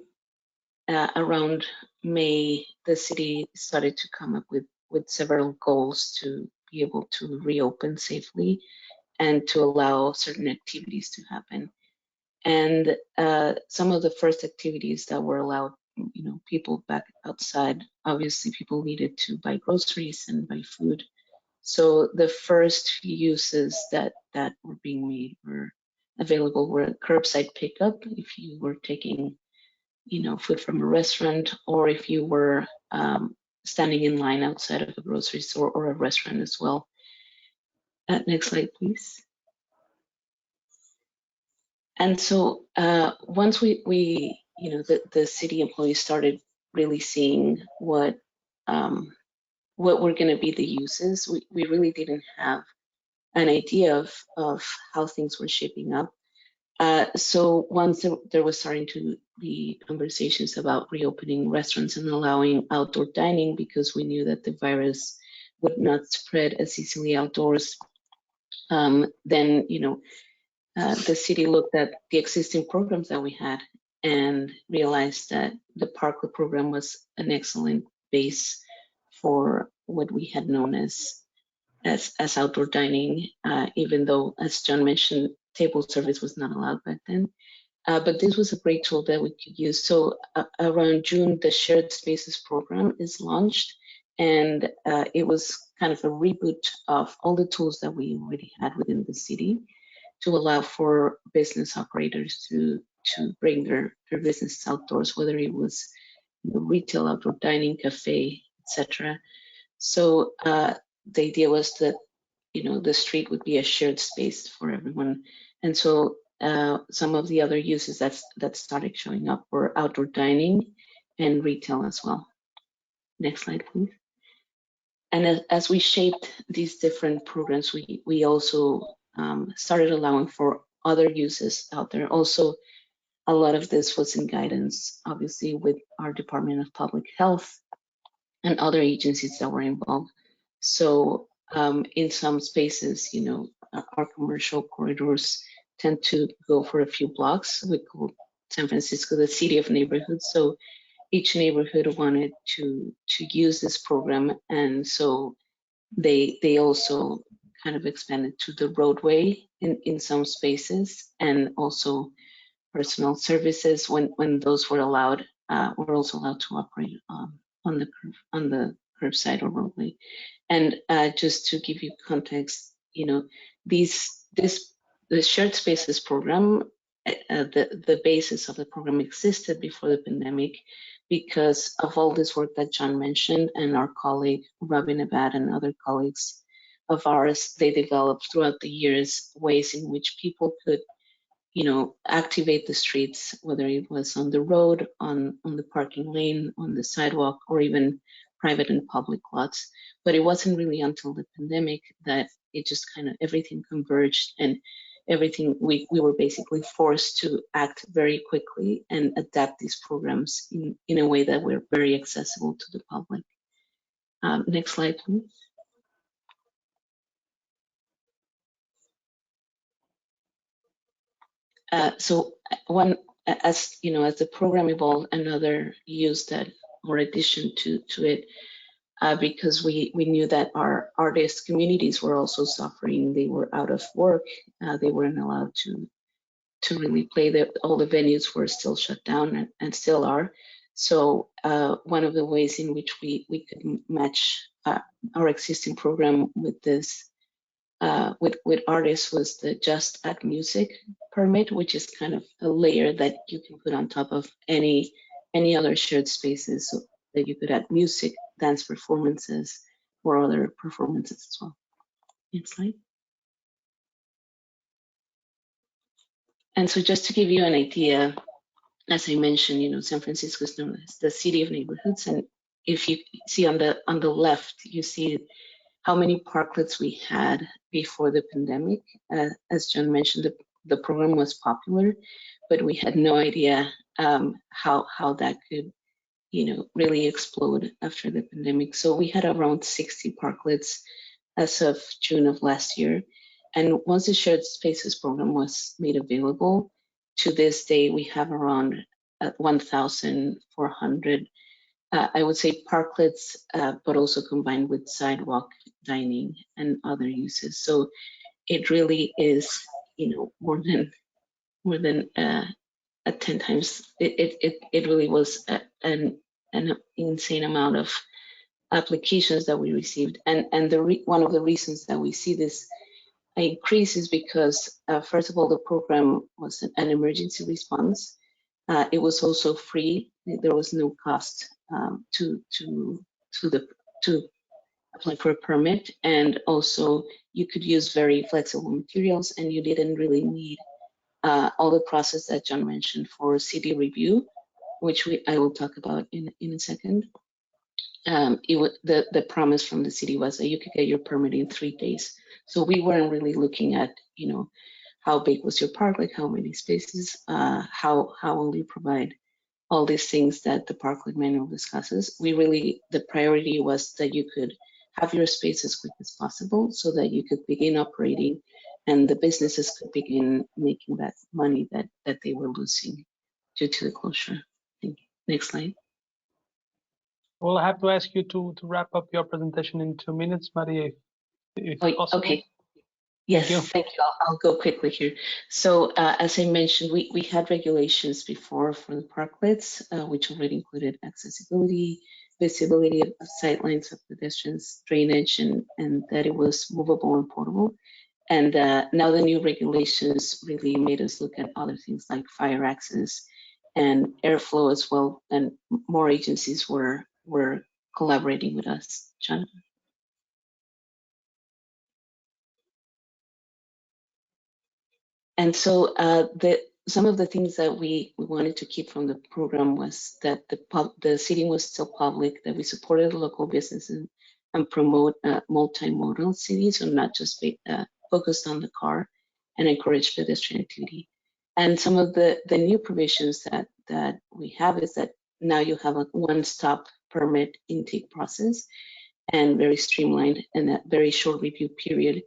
around May, the city started to come up with several goals to be able to reopen safely and to allow certain activities to happen. And some of the first activities that were allowed, people back outside, obviously people needed to buy groceries and buy food. So the first few uses that were being made were available were curbside pickup, if you were taking, food from a restaurant, or if you were standing in line outside of a grocery store or a restaurant as well. Next slide, please. And so once we the city employees started really seeing what were going to be the uses, we really didn't have an idea of how things were shaping up. So once there was starting to be conversations about reopening restaurants and allowing outdoor dining, because we knew that the virus would not spread as easily outdoors, then the city looked at the existing programs that we had and realized that the Parklet program was an excellent base for what we had known as outdoor dining, even though, as John mentioned, table service was not allowed back then. But this was a great tool that we could use. So around June, the Shared Spaces program is launched, and it was kind of a reboot of all the tools that we already had within the city to allow for business operators to bring their business outdoors, whether it was retail, outdoor dining, cafe, etc. So the idea was that the street would be a shared space for everyone, and so some of the other uses that started showing up were outdoor dining and retail as well. Next slide, please. And as we shaped these different programs, we also started allowing for other uses out there. Also, a lot of this was in guidance, obviously, with our Department of Public Health and other agencies that were involved. So in some spaces, you know, our commercial corridors tend to go for a few blocks. We call San Francisco the city of neighborhoods. So each neighborhood wanted to use this program, and so they also kind of expanded to the roadway in some spaces, and also personal services when those were allowed, were also allowed to operate on the curbside or roadway. And just to give you context, you know, the shared spaces program, the basis of the program existed before the pandemic because of all this work that John mentioned, and our colleague Robin Abad and other colleagues of ours, they developed throughout the years ways in which people could, you know, activate the streets, whether it was on the road, on the parking lane, on the sidewalk, or even private and public lots. But it wasn't really until the pandemic that it just kind of everything converged, and everything we were basically forced to act very quickly and adapt these programs in a way that were very accessible to the public. Next slide, please. So one, as you know, as the program evolved, another use that or addition to it, because we knew that our artist communities were also suffering. They were out of work. They weren't allowed to really play. All the venues were still shut down and still are. So one of the ways in which we could match our existing program with this with artists was the Just Add Music permit, which is kind of a layer that you can put on top of any other shared spaces, so that you could add music, dance performances, or other performances as well. Next slide. And so just to give you an idea, as I mentioned, you know, San Francisco is known as the city of neighborhoods. And if you see on the left, you see how many parklets we had before the pandemic. As John mentioned, the program was popular, but we had no idea how that could, you know, really explode after the pandemic. So we had around 60 parklets as of June of last year. And once the shared spaces program was made available, to this day, we have around 1,400, I would say parklets, but also combined with sidewalk dining and other uses. So it really is, you know, more than 10 times. It really was an insane amount of applications that we received. And one of the reasons that we see this increase is because, first of all, the program was an emergency response. It was also free. There was no cost to apply for a permit, and also you could use very flexible materials, and you didn't really need all the process that John mentioned for city review, which I will talk about in a second. The promise from the city was that you could get your permit in 3 days. So we weren't really looking at, you know, how big was your parklet, how many spaces, how will you provide all these things that the Parklet Manual discusses. The priority was that you could have your space as quick as possible so that you could begin operating and the businesses could begin making that money that they were losing due to the closure. Thank you. Next slide. We'll have to ask you to wrap up your presentation in 2 minutes, Maria, if possible. Okay. Yes, thank you. I'll go quickly here. So as I mentioned, we had regulations before for the parklets, which already included accessibility, visibility of sightlines of pedestrians, drainage, and that it was movable and portable. And now the new regulations really made us look at other things like fire access and airflow as well. And more agencies were collaborating with us. John? And so some of the things that we wanted to keep from the program was that the city was still public, that we supported local businesses and promote a multimodal city, so not just focused on the car, and encourage pedestrian activity. And some of the new provisions that we have is that now you have a one-stop permit intake process and very streamlined and a very short review period.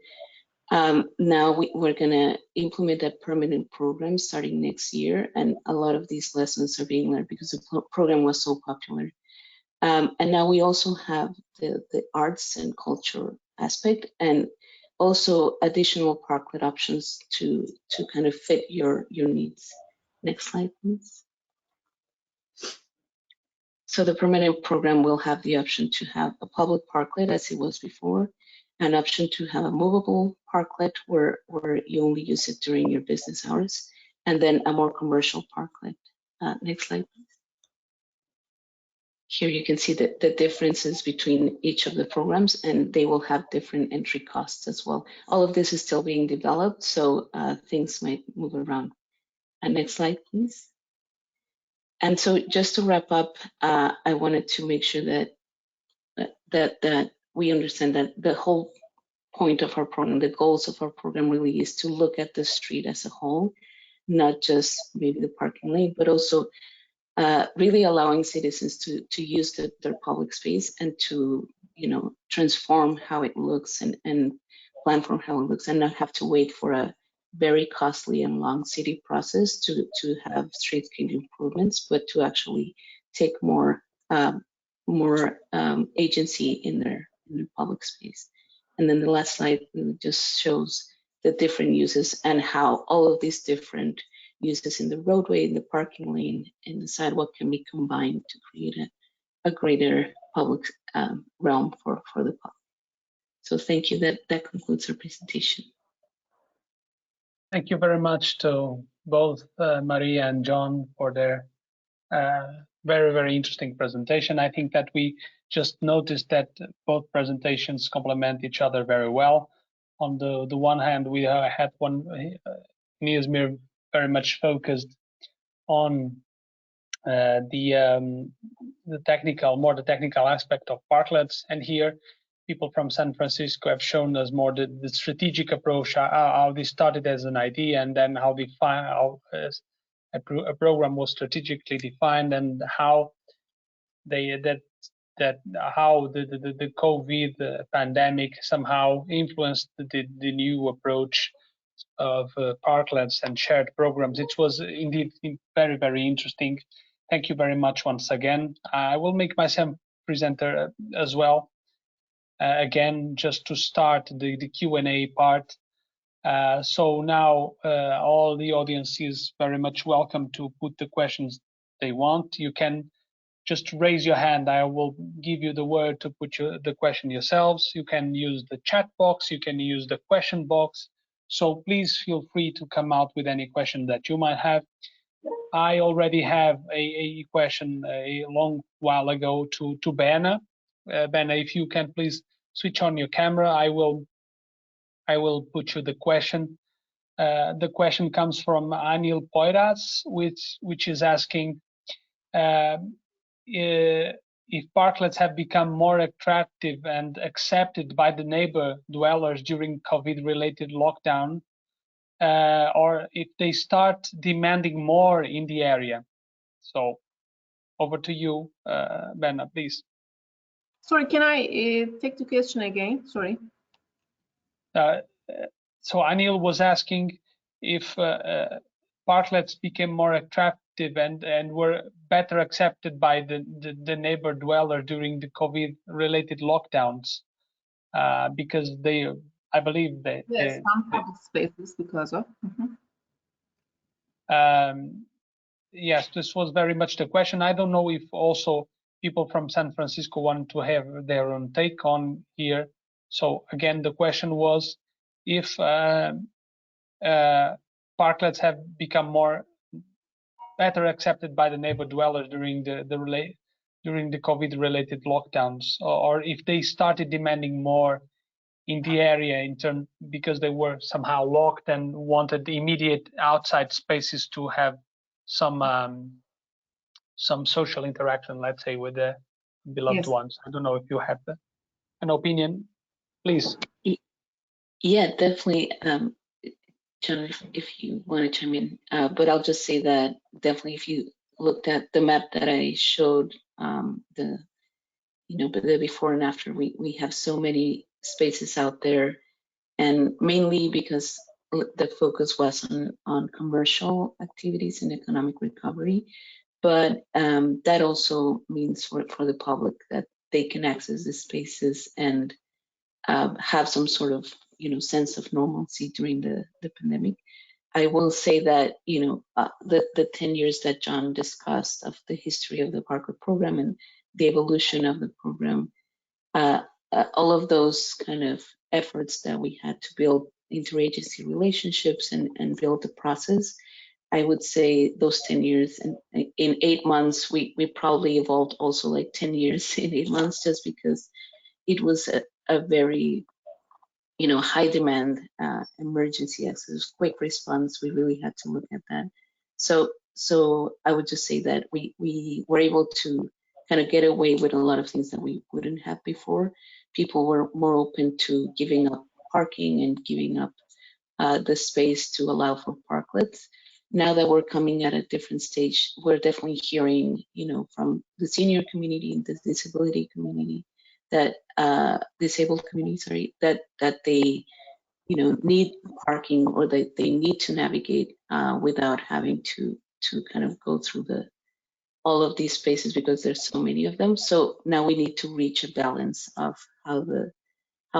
Now we're going to implement a permanent program starting next year, and a lot of these lessons are being learned because the program was so popular. And now we also have the arts and culture aspect, and also additional parklet options to kind of fit your needs. Next slide, please. So the permanent program will have the option to have a public parklet as it was before, an option to have a movable parklet where you only use it during your business hours, and then a more commercial parklet. Next slide, please. Here you can see the differences between each of the programs, and they will have different entry costs as well. All of this is still being developed, so things might move around. And next slide, please. And so just to wrap up, I wanted to make sure that we understand that the whole point of our program, the goals of our program really is to look at the street as a whole, not just maybe the parking lane, but also really allowing citizens to use their public space and to, transform how it looks and plan for how it looks, and not have to wait for a very costly and long city process to have streetscape improvements, but to actually take more agency in their public space. And then the last slide really just shows the different uses and how all of these different uses in the roadway, in the parking lane, in the sidewalk can be combined to create a greater public realm for the public. So thank you. That concludes our presentation. Thank you very much to both Maria and John for their very, very interesting presentation. I think that we just noticed that both presentations complement each other very well. On the one hand, we had one in Izmir very much focused on the technical aspect of parklets, and here people from San Francisco have shown us more the strategic approach, how they started as an idea, and then how a program was strategically defined, and how how the COVID pandemic somehow influenced the new approach of parklets and shared programs. It was indeed very, very interesting. Thank you very much once again. I will make myself presenter as well. Again, just to start the Q&A part. So now all the audience is very much welcome to put the questions they want. You can just raise your hand. I will give you the word to put the question yourselves. You can use the chat box. You can use the question box. So please feel free to come out with any question that you might have. I already have a question a long while ago to Berna. Berna, if you can please switch on your camera, I will put you the question. The question comes from Anil Poiras, which is asking if parklets have become more attractive and accepted by the neighbor dwellers during COVID-related lockdown, or if they start demanding more in the area. So over to you, Berna, please. Sorry, can I take the question again? Sorry. So Anil was asking if parklets became more attractive and were better accepted by the neighbor dweller during the COVID-related lockdowns, because I believe they. Yes, some public spaces because of. Yes, this was very much the question. I don't know if also people from San Francisco want to have their own take on here. So again, the question was if parklets have become better accepted by the neighbor dwellers during the COVID-related lockdowns, or if they started demanding more in the area because they were somehow locked and wanted immediate outside spaces to have some social interaction, let's say, with the beloved ones. I don't know if you have that. an opinion, please. Yeah, definitely. John, if you want to chime in, but I'll just say that definitely if you looked at the map that I showed, the before and after, we have so many spaces out there, and mainly because the focus was on commercial activities and economic recovery, but that also means for the public that they can access the spaces and have some sort of sense of normalcy during the pandemic. I will say that the 10 years that John discussed of the history of the Parklet program and the evolution of the program, all of those kind of efforts that we had to build interagency relationships and build the process, I would say those 10 years in 8 months, we probably evolved also like 10 years in 8 months, just because it was a very high demand emergency access, quick response. We really had to look at that. So I would just say that we were able to kind of get away with a lot of things that we wouldn't have before. People were more open to giving up parking and giving up the space to allow for parklets. Now that we're coming at a different stage, we're definitely hearing, from the senior community and the disability community, that disabled community, that they, need parking, or that they need to navigate without having to kind of go through all of these spaces, because there's so many of them. So now we need to reach a balance of how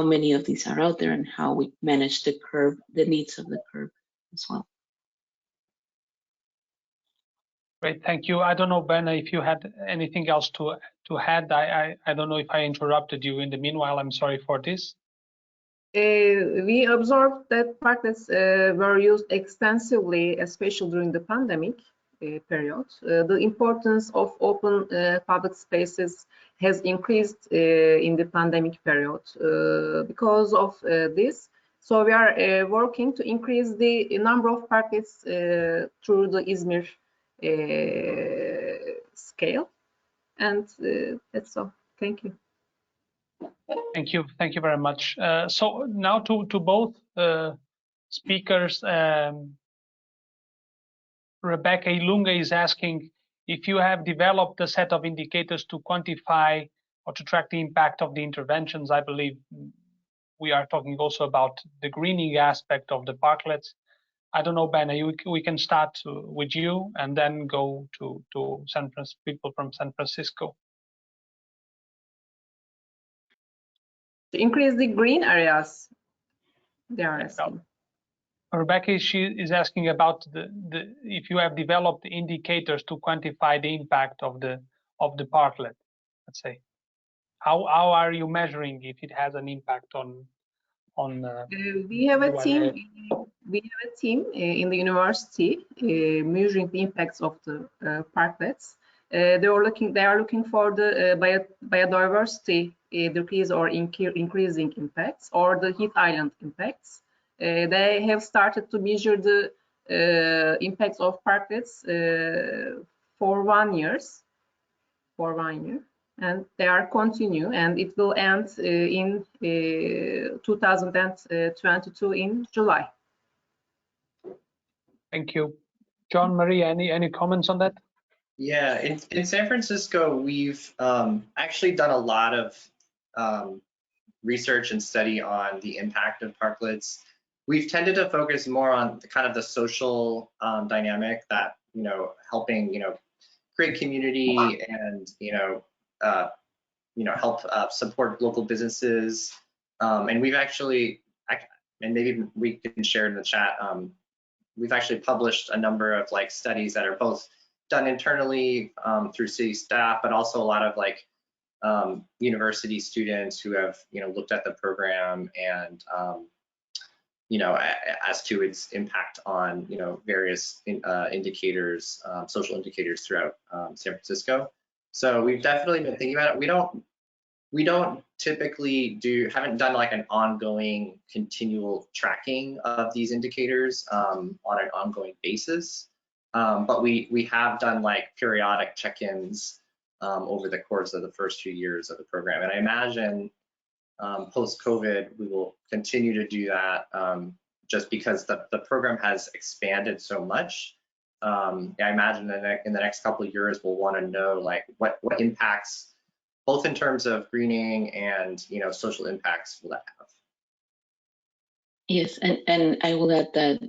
many of these are out there and how we manage the needs of the curb as well. Great, thank you. I don't know, Berna, if you had anything else to add. I don't know if I interrupted you in the meanwhile. I'm sorry for this. We observed that parklets were used extensively, especially during the pandemic period. The importance of open public spaces has increased in the pandemic period because of this. So we are working to increase the number of parklets through the Izmir scale, and that's all. Thank you. Thank you very much. So now to both speakers, Rebecca Ilunga is asking if you have developed a set of indicators to quantify or to track the impact of the interventions. I believe we are talking also about the greening aspect of the parklets. I don't know, Berna, we can start with you and then go to people from San Francisco. To increase the green areas, they are asking. Rebecca, she is asking about if you have developed indicators to quantify the impact of the parklet. Let's say, how are you measuring if it has an impact on? We have a team. We have a team in the university measuring the impacts of the parklets. They are looking for the biodiversity decrease or increasing impacts, or the heat island impacts. They have started to measure the impacts of parklets for 1 year, and they are continue, and it will end in 2022 in July. Thank you, John, Maria. Any comments on that? Yeah, in San Francisco, we've actually done a lot of research and study on the impact of parklets. We've tended to focus more on the social dynamic that, helping, create community and, help support local businesses. And we've actually, and maybe we can share in the chat, we've actually published a number of studies that are both done internally through city staff, but also a lot of university students who have looked at the program and as to its impact on various indicators, social indicators throughout San Francisco. So we've definitely been thinking about it. We don't typically haven't done an ongoing continual tracking of these indicators on an ongoing basis. But we have done periodic check-ins over the course of the first few years of the program. And I imagine post-COVID, we will continue to do that just because the program has expanded so much. I imagine that in the next couple of years, we'll want to know like what impacts, both in terms of greening and social impacts, will that have. Yes, and I will add that,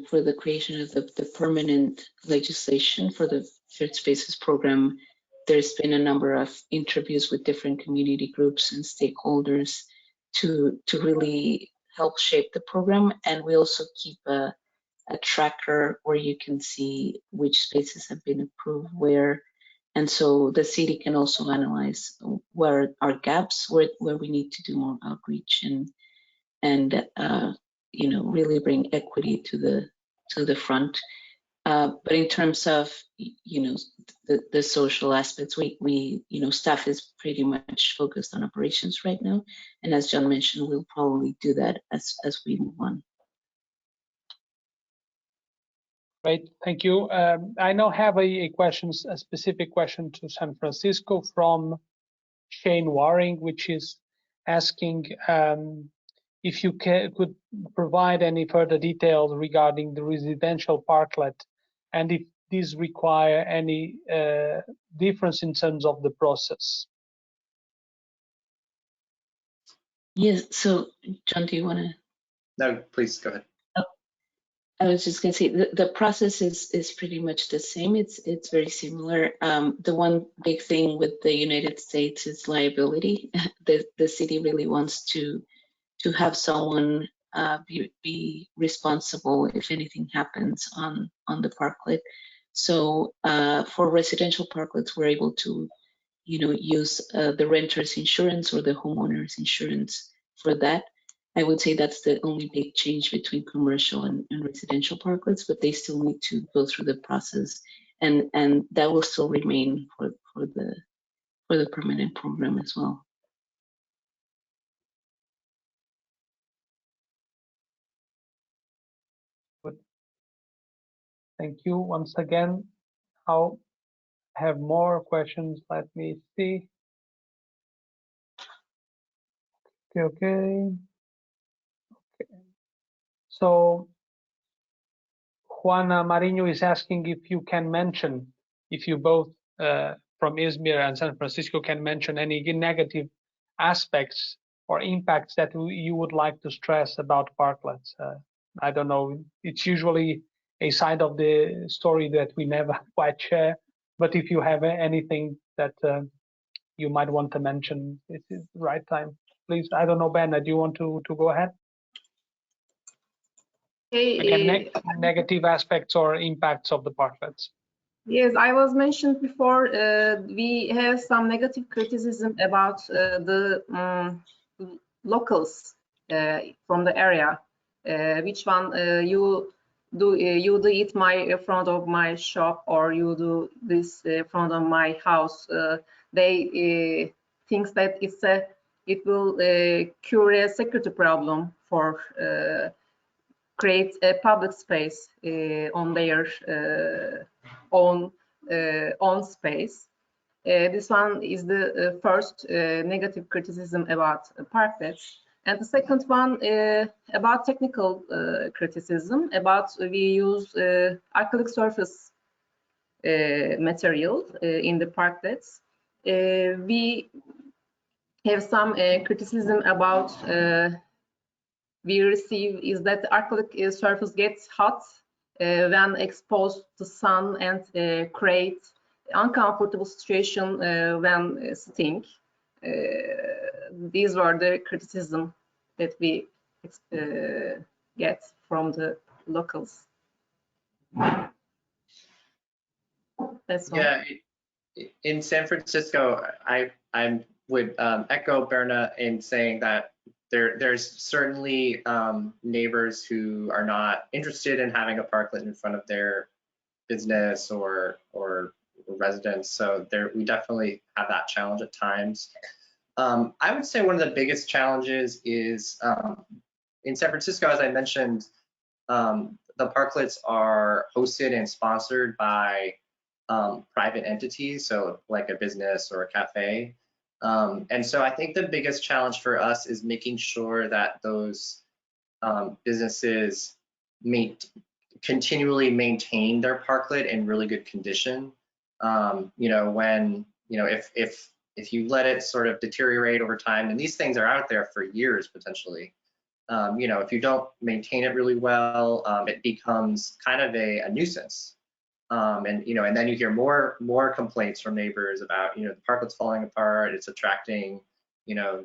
for the creation of the permanent legislation for the Shared Spaces program, there's been a number of interviews with different community groups and stakeholders to really help shape the program. And we also keep a tracker where you can see which spaces have been approved where. And so the city can also analyze where are gaps, where we need to do more outreach and really bring equity to the front. But in terms of the social aspects, we staff is pretty much focused on operations right now, and as John mentioned, we'll probably do that as we move on. Great, thank you. I now have a specific question to San Francisco from Shane Waring, which is asking if you could provide any further details regarding the residential parklet, and if these require any difference in terms of the process. Yes, so John, do you want to? No, please go ahead. I was just going to say the process is pretty much the same. It's very similar. The one big thing with the United States is liability. The city really wants to have someone be responsible if anything happens on the parklet. So for residential parklets, we're able to use the renter's insurance or the homeowner's insurance for that. I would say that's the only big change between commercial and residential parklets, but they still need to go through the process, and that will still remain for the permanent program as well. Good. Thank you once again. I'll have more questions. Let me see. Okay. So Juana Mariño is asking if you can mention, if you both from Izmir and San Francisco can mention any negative aspects or impacts that you would like to stress about parklets. I don't know, it's usually a side of the story that we never quite share, but if you have anything that you might want to mention, this is the right time. Please, I don't know, Berna, do you want to go ahead? Again, negative aspects or impacts of the parklets. Yes, I was mentioned before, we have some negative criticism about the locals from the area. Which one you do it in front of my shop, or you do this in front of my house? They think that it will cure a security problem for create a public space on their own space. This one is the first negative criticism about parklets. And the second one about technical criticism, about we use acrylic surface material in the parklets. We have some criticism about we receive is that the acrylic surface gets hot when exposed to sun and create uncomfortable situation when sitting. These were the criticism that we get from the locals. That's all. Yeah, in San Francisco, I would echo Berna in saying that there's certainly neighbors who are not interested in having a parklet in front of their business or residence. So we definitely have that challenge at times. I would say one of the biggest challenges is in San Francisco, as I mentioned, the parklets are hosted and sponsored by private entities, so like a business or a cafe. And so I think the biggest challenge for us is making sure that those businesses continually maintain their parklet in really good condition. You know, when, you know, if you let it sort of deteriorate over time, and these things are out there for years potentially, you know, if you don't maintain it really well, it becomes kind of a nuisance. And, you know, and then you hear more complaints from neighbors about, you know, the parklet's falling apart, it's attracting, you know,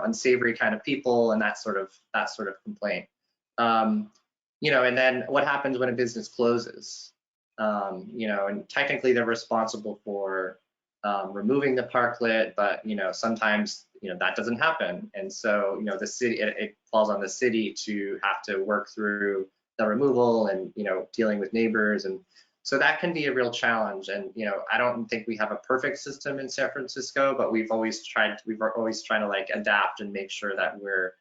unsavory kind of people, and that sort of complaint. You know, and then what happens when a business closes? You know, and technically they're responsible for removing the parklet, but, you know, sometimes, you know, that doesn't happen. And so, you know, the city, it falls on the city to have to work through the removal and, you know, dealing with neighbors. And so that can be a real challenge. And, you know, I don't think we have a perfect system in San Francisco, but we've always trying to like adapt and make sure that we're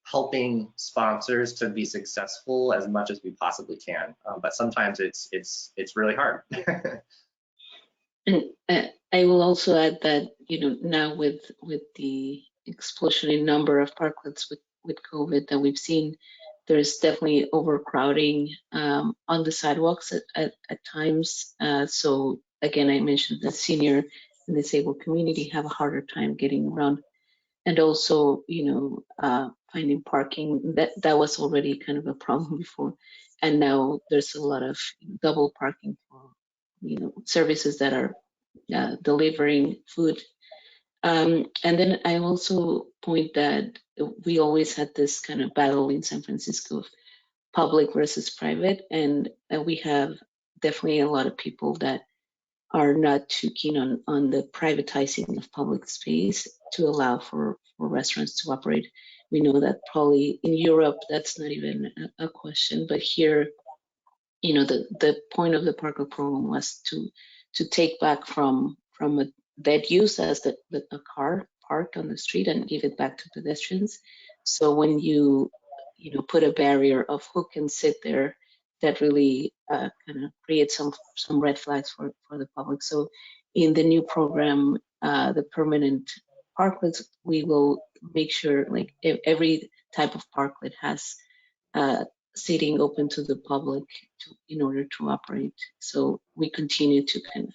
helping sponsors to be successful as much as we possibly can. But sometimes it's really hard. And I will also add that, you know, now with the explosion in number of parklets with COVID that we've seen, there's definitely overcrowding on the sidewalks at times. So again, I mentioned the senior and disabled community have a harder time getting around, and also, you know, finding parking. That was already kind of a problem before, and now there's a lot of double parking for, you know, services that are delivering food. And then I also point that we always had this kind of battle in San Francisco of public versus private, and we have definitely a lot of people that are not too keen on the privatizing of public space to allow for restaurants to operate. We know that probably in Europe that's not even a question, but here, you know, the point of the Parklet program was to take back from a dead use as a car parked on the street and give it back to pedestrians. So when you know, put a barrier of who can sit there, that really kind of creates some red flags for the public. So in the new program, the permanent parklets, we will make sure like every type of parklet has seating open to the public in order to operate. So we continue to kind of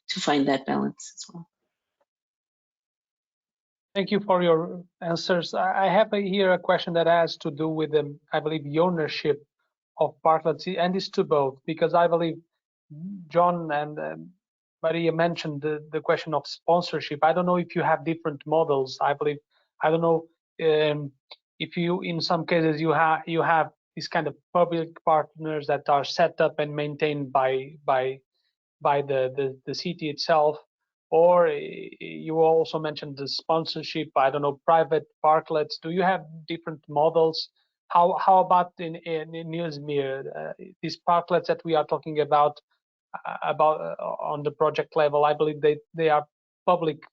to find that balance as well. Thank you for your answers. I have here a question that has to do with the, I believe, the ownership of parklets, and it's to both, because I believe John and Maria mentioned the question of sponsorship. I don't know if you have different models. I don't know if you, in some cases, you have these kind of public partners that are set up and maintained by the city itself, or you also mentioned the sponsorship. I don't know, private parklets. Do you have different models? How about in Izmir, these parklets that we are talking about on the project level? I believe they are public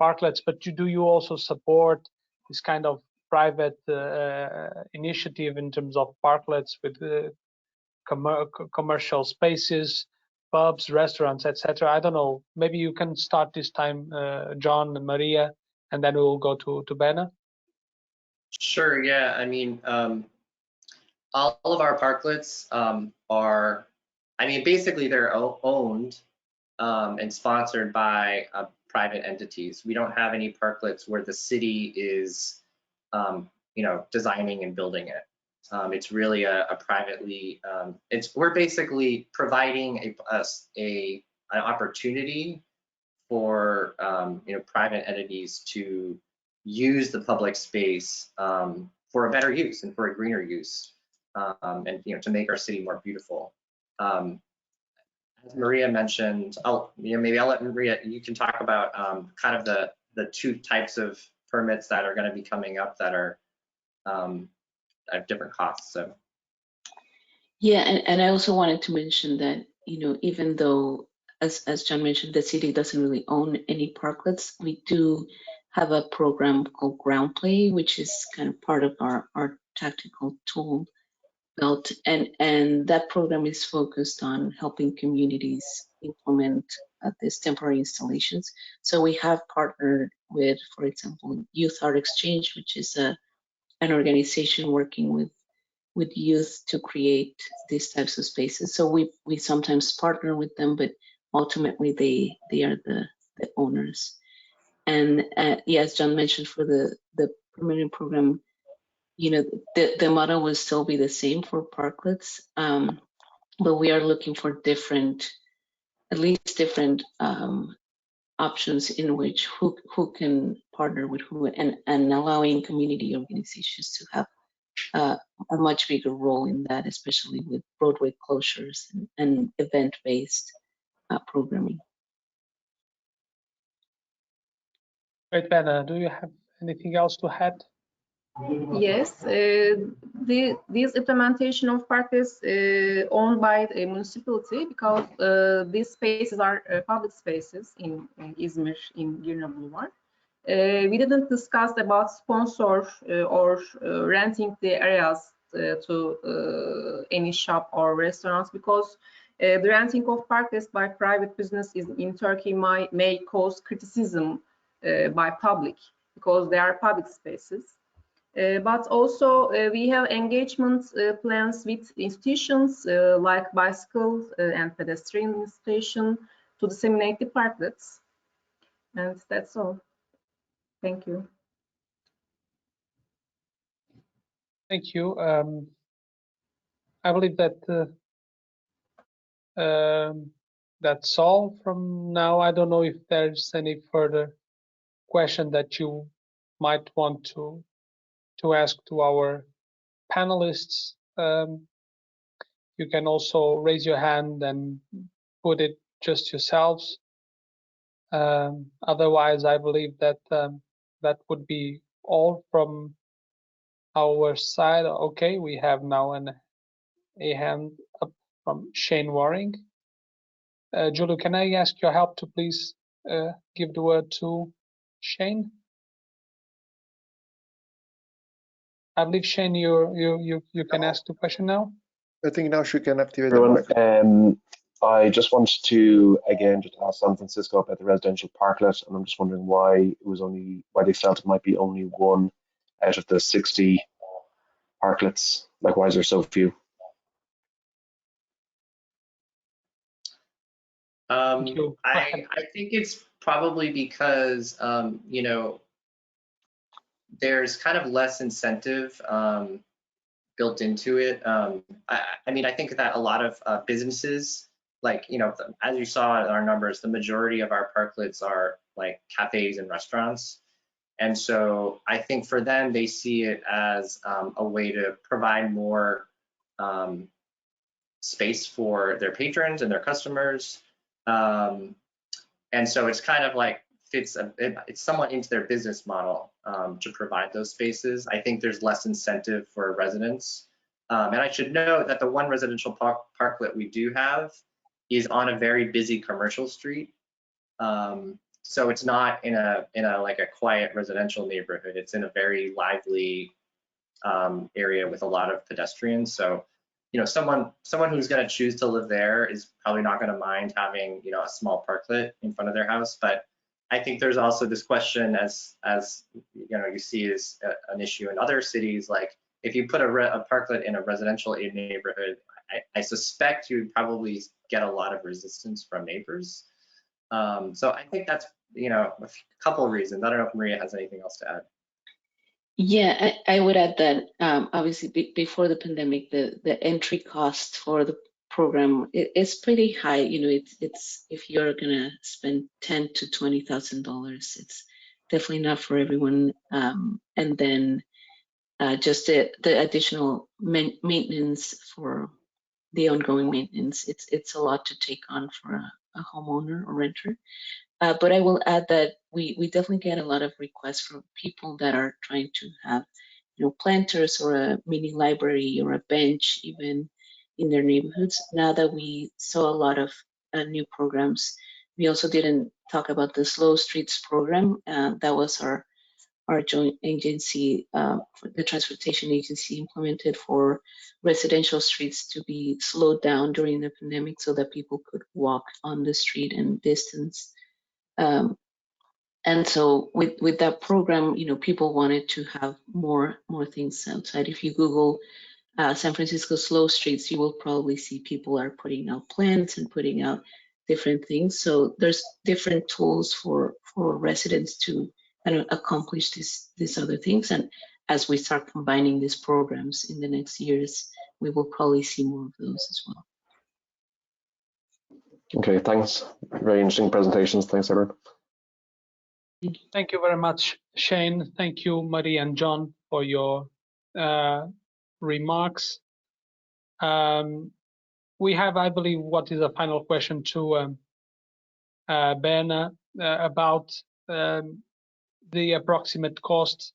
parklets, but do you also support this kind of private initiative in terms of parklets with commercial spaces, pubs, restaurants, etc.? I don't know. Maybe you can start this time, John and Maria, and then we will go to Berna. Sure. Yeah. I mean, all of our parklets are, I mean, basically they're owned and sponsored by private entities. We don't have any parklets where the city is, you know, designing and building it. It's really a privately, we're basically providing an opportunity for, you know, private entities to use the public space for a better use and for a greener use, and, you know, to make our city more beautiful. As Maria mentioned, you know, maybe I'll let Maria, you can talk about kind of the two types of permits that are going to be coming up that are at different costs. So yeah, and I also wanted to mention that, you know, even though as John mentioned, the city doesn't really own any parklets, we do have a program called Ground Play, which is kind of part of our tactical tool built, and that program is focused on helping communities implement these temporary installations. So we have partnered with, for example, Youth Art Exchange, which is an organization working with youth to create these types of spaces. So we sometimes partner with them, but ultimately they are the owners. And as John mentioned, for the permanent program, you know, the model will still be the same for parklets, but we are looking for at least different options in which who can partner with who, and allowing community organizations to have a much bigger role in that, especially with roadway closures and event-based programming. Great, Berna. Do you have anything else to add? Yes, this implementation of parklets owned by the municipality, because these spaces are public spaces in Izmir in Girne Boulevard. We didn't discuss about sponsor or renting the areas to any shop or restaurants, because the renting of parklets by private business in Turkey may cause criticism by public, because they are public spaces. But also we have engagement plans with institutions like bicycle and pedestrian station to disseminate the parklets. And that's all. Thank you. Thank you. I believe that that's all from now. I don't know if there's any further question that you might want to ask to our panelists. You can also raise your hand and put it just yourselves. Otherwise, I believe that that would be all from our side. Okay, we have now a hand up from Shane Waring. Julio, can I ask your help to please give the word to Shane? I believe, Shane, you can ask the question now. I think now she can activate everyone. the mic. I just wanted to again just ask San Francisco about the residential parklet, and I'm just wondering why they felt it might be only one out of the 60 parklets. Like, why is there so few? I think it's probably because you know, there's kind of less incentive built into it. I mean, I think that a lot of businesses, like, you know, as you saw in our numbers, the majority of our parklets are like cafes and restaurants. And so I think for them, they see it as a way to provide more space for their patrons and their customers. And so it's kind of like it's somewhat into their business model to provide those spaces. I think there's less incentive for residents. And I should note that the one residential parklet we do have is on a very busy commercial street. So it's not in a like a quiet residential neighborhood. It's in a very lively area with a lot of pedestrians. So, you know, someone who's going to choose to live there is probably not going to mind having, you know, a small parklet in front of their house. But I think there's also this question, as you know, you see is an issue in other cities. Like, if you put a parklet in a residential neighborhood, I suspect you would probably get a lot of resistance from neighbors. So I think that's, you know, a couple of reasons. I don't know if Maria has anything else to add. Yeah, I would add that obviously before the pandemic, the entry cost for the program is pretty high. You know, it's if you're gonna spend $10,000 to $20,000, it's definitely not for everyone. And then just the additional maintenance, for the ongoing maintenance, it's a lot to take on for a homeowner or renter. But I will add that we definitely get a lot of requests from people that are trying to have, you know, planters or a mini library or a bench even in their neighborhoods. Now that we saw a lot of new programs, we also didn't talk about the Slow Streets program. That was our our joint agency, the transportation agency, implemented for residential streets to be slowed down during the pandemic so that people could walk on the street and distance. And so with that program, people wanted to have more things outside. If you Google San Francisco slow streets, you will probably see people are putting out plants and putting out different things. So there's different tools for residents to kind of accomplish these other things. And as we start combining these programs in the next years, we will probably see more of those as well. Okay, thanks. Very interesting presentations. Thanks, everyone. Thank you very much, Shane. Thank you, Maria and John, for your remarks. We have, I believe, what is a final question to Berna about the approximate cost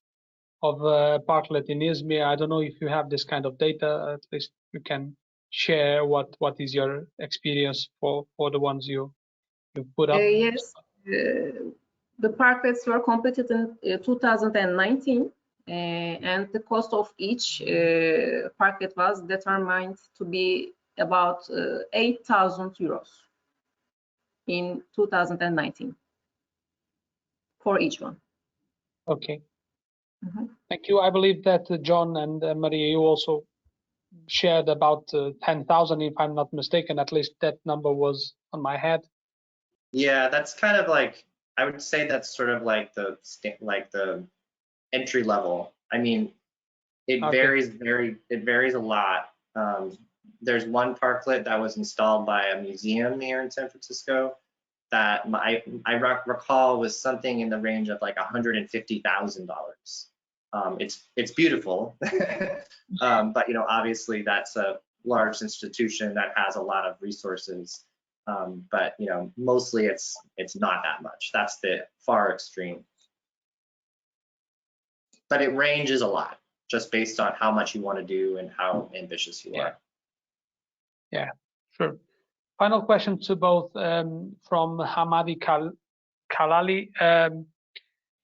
of Parklet in Izmir. I don't know if you have this kind of data. At least you can share what is your experience for the ones you put up. Yes, the parklets were completed in 2019, and the cost of each parklet was determined to be about 8,000 euros in 2019 for each one. Okay. Thank you. I believe that John and Maria, you also shared about 10,000, if I'm not mistaken. At least that number was on my head. Yeah, that's kind of like, I would say that's sort of like the entry level. I mean, it varies a lot. There's one parklet that was installed by a museum here in San Francisco that I recall was something in the range of like $150,000. It's beautiful, but obviously that's a large institution that has a lot of resources. But mostly it's not that much. That's the far extreme. But it ranges a lot, just based on how much you want to do and how ambitious you are. Yeah, sure. Final question to both from Hamadi Kalali.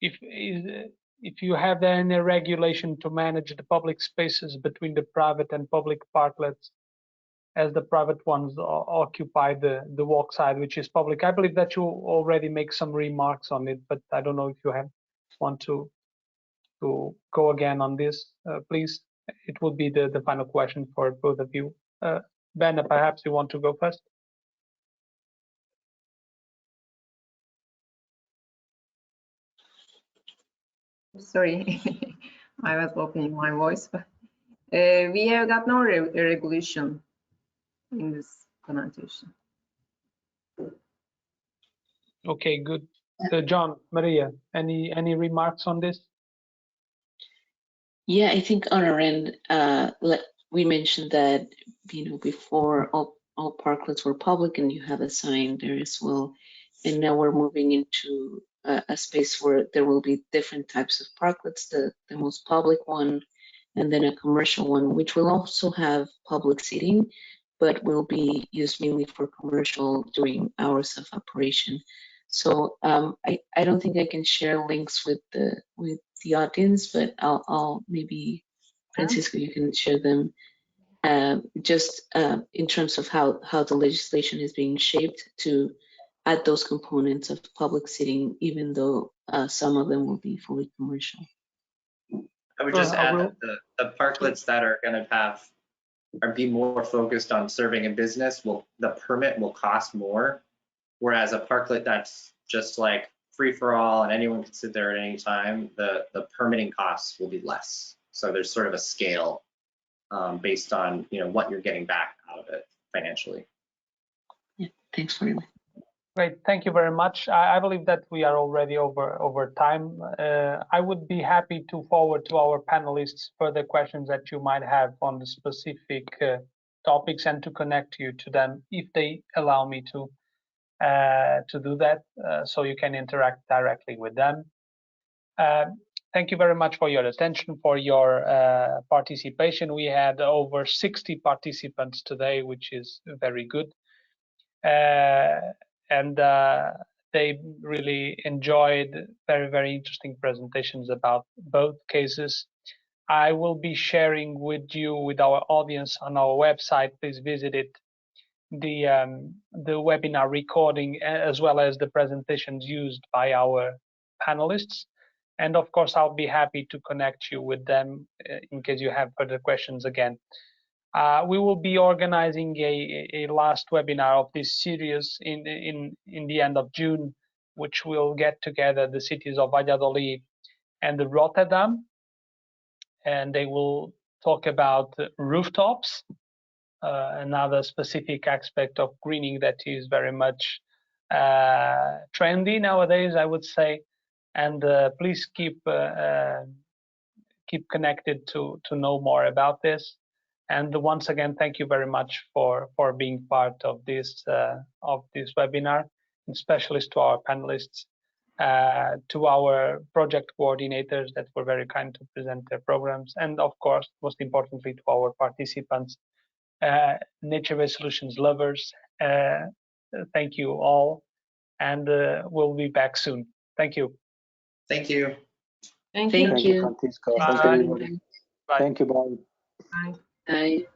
If you have any regulation to manage the public spaces between the private and public parklets, as the private ones occupy the walk side, which is public. I believe that you already make some remarks on it, but I don't know if you want to go again on this, please. It would be the final question for both of you. Berna, perhaps you want to go first? Sorry, I was opening my voice, but we have got no regulation in this connotation. Okay, good. John, Maria, any remarks on this? Yeah, I think on our end, we mentioned that before all parklets were public, and you have a sign there as well. And now we're moving into a space where there will be different types of parklets, the most public one, and then a commercial one, which will also have public seating, but will be used mainly for commercial during hours of operation. So I don't think I can share links with the audience, but I'll maybe, Francisco, you can share them just in terms of how the legislation is being shaped to add those components of public seating, even though some of them will be fully commercial. I would just add that the parklets that are going to be more focused on serving a business, the permit will cost more, whereas a parklet that's just like free for all and anyone can sit there at any time, the permitting costs will be less. So there's sort of a scale based on what you're getting back out of it financially. Yeah, thanks very much. Great, thank you very much. I believe that we are already over time. I would be happy to forward to our panelists further questions that you might have on the specific topics and to connect you to them if they allow me to do that, so you can interact directly with them. Thank you very much for your attention, for your participation. We had over 60 participants today, which is very good. And they really enjoyed very interesting presentations about both cases. I will be sharing with you, with our audience on our website. Please visit it. The webinar recording as well as the presentations used by our panelists. And of course, I'll be happy to connect you with them in case you have further questions again. We will be organizing a last webinar of this series in the end of June, which will get together the cities of Valladolid and Rotterdam, and they will talk about rooftops, another specific aspect of greening that is very much trendy nowadays, I would say. And please keep connected to know more about this. And once again, thank you very much for being part of this webinar, and especially to our panelists, to our project coordinators that were very kind to present their programs, and of course, most importantly, to our participants, nature-based solutions lovers. Thank you all, and we'll be back soon. Thank you. Thank you. Thank you. Thank you, Francisco. Bye. Thank you, everybody. Bye. Thank you, bye. Bye. Bye.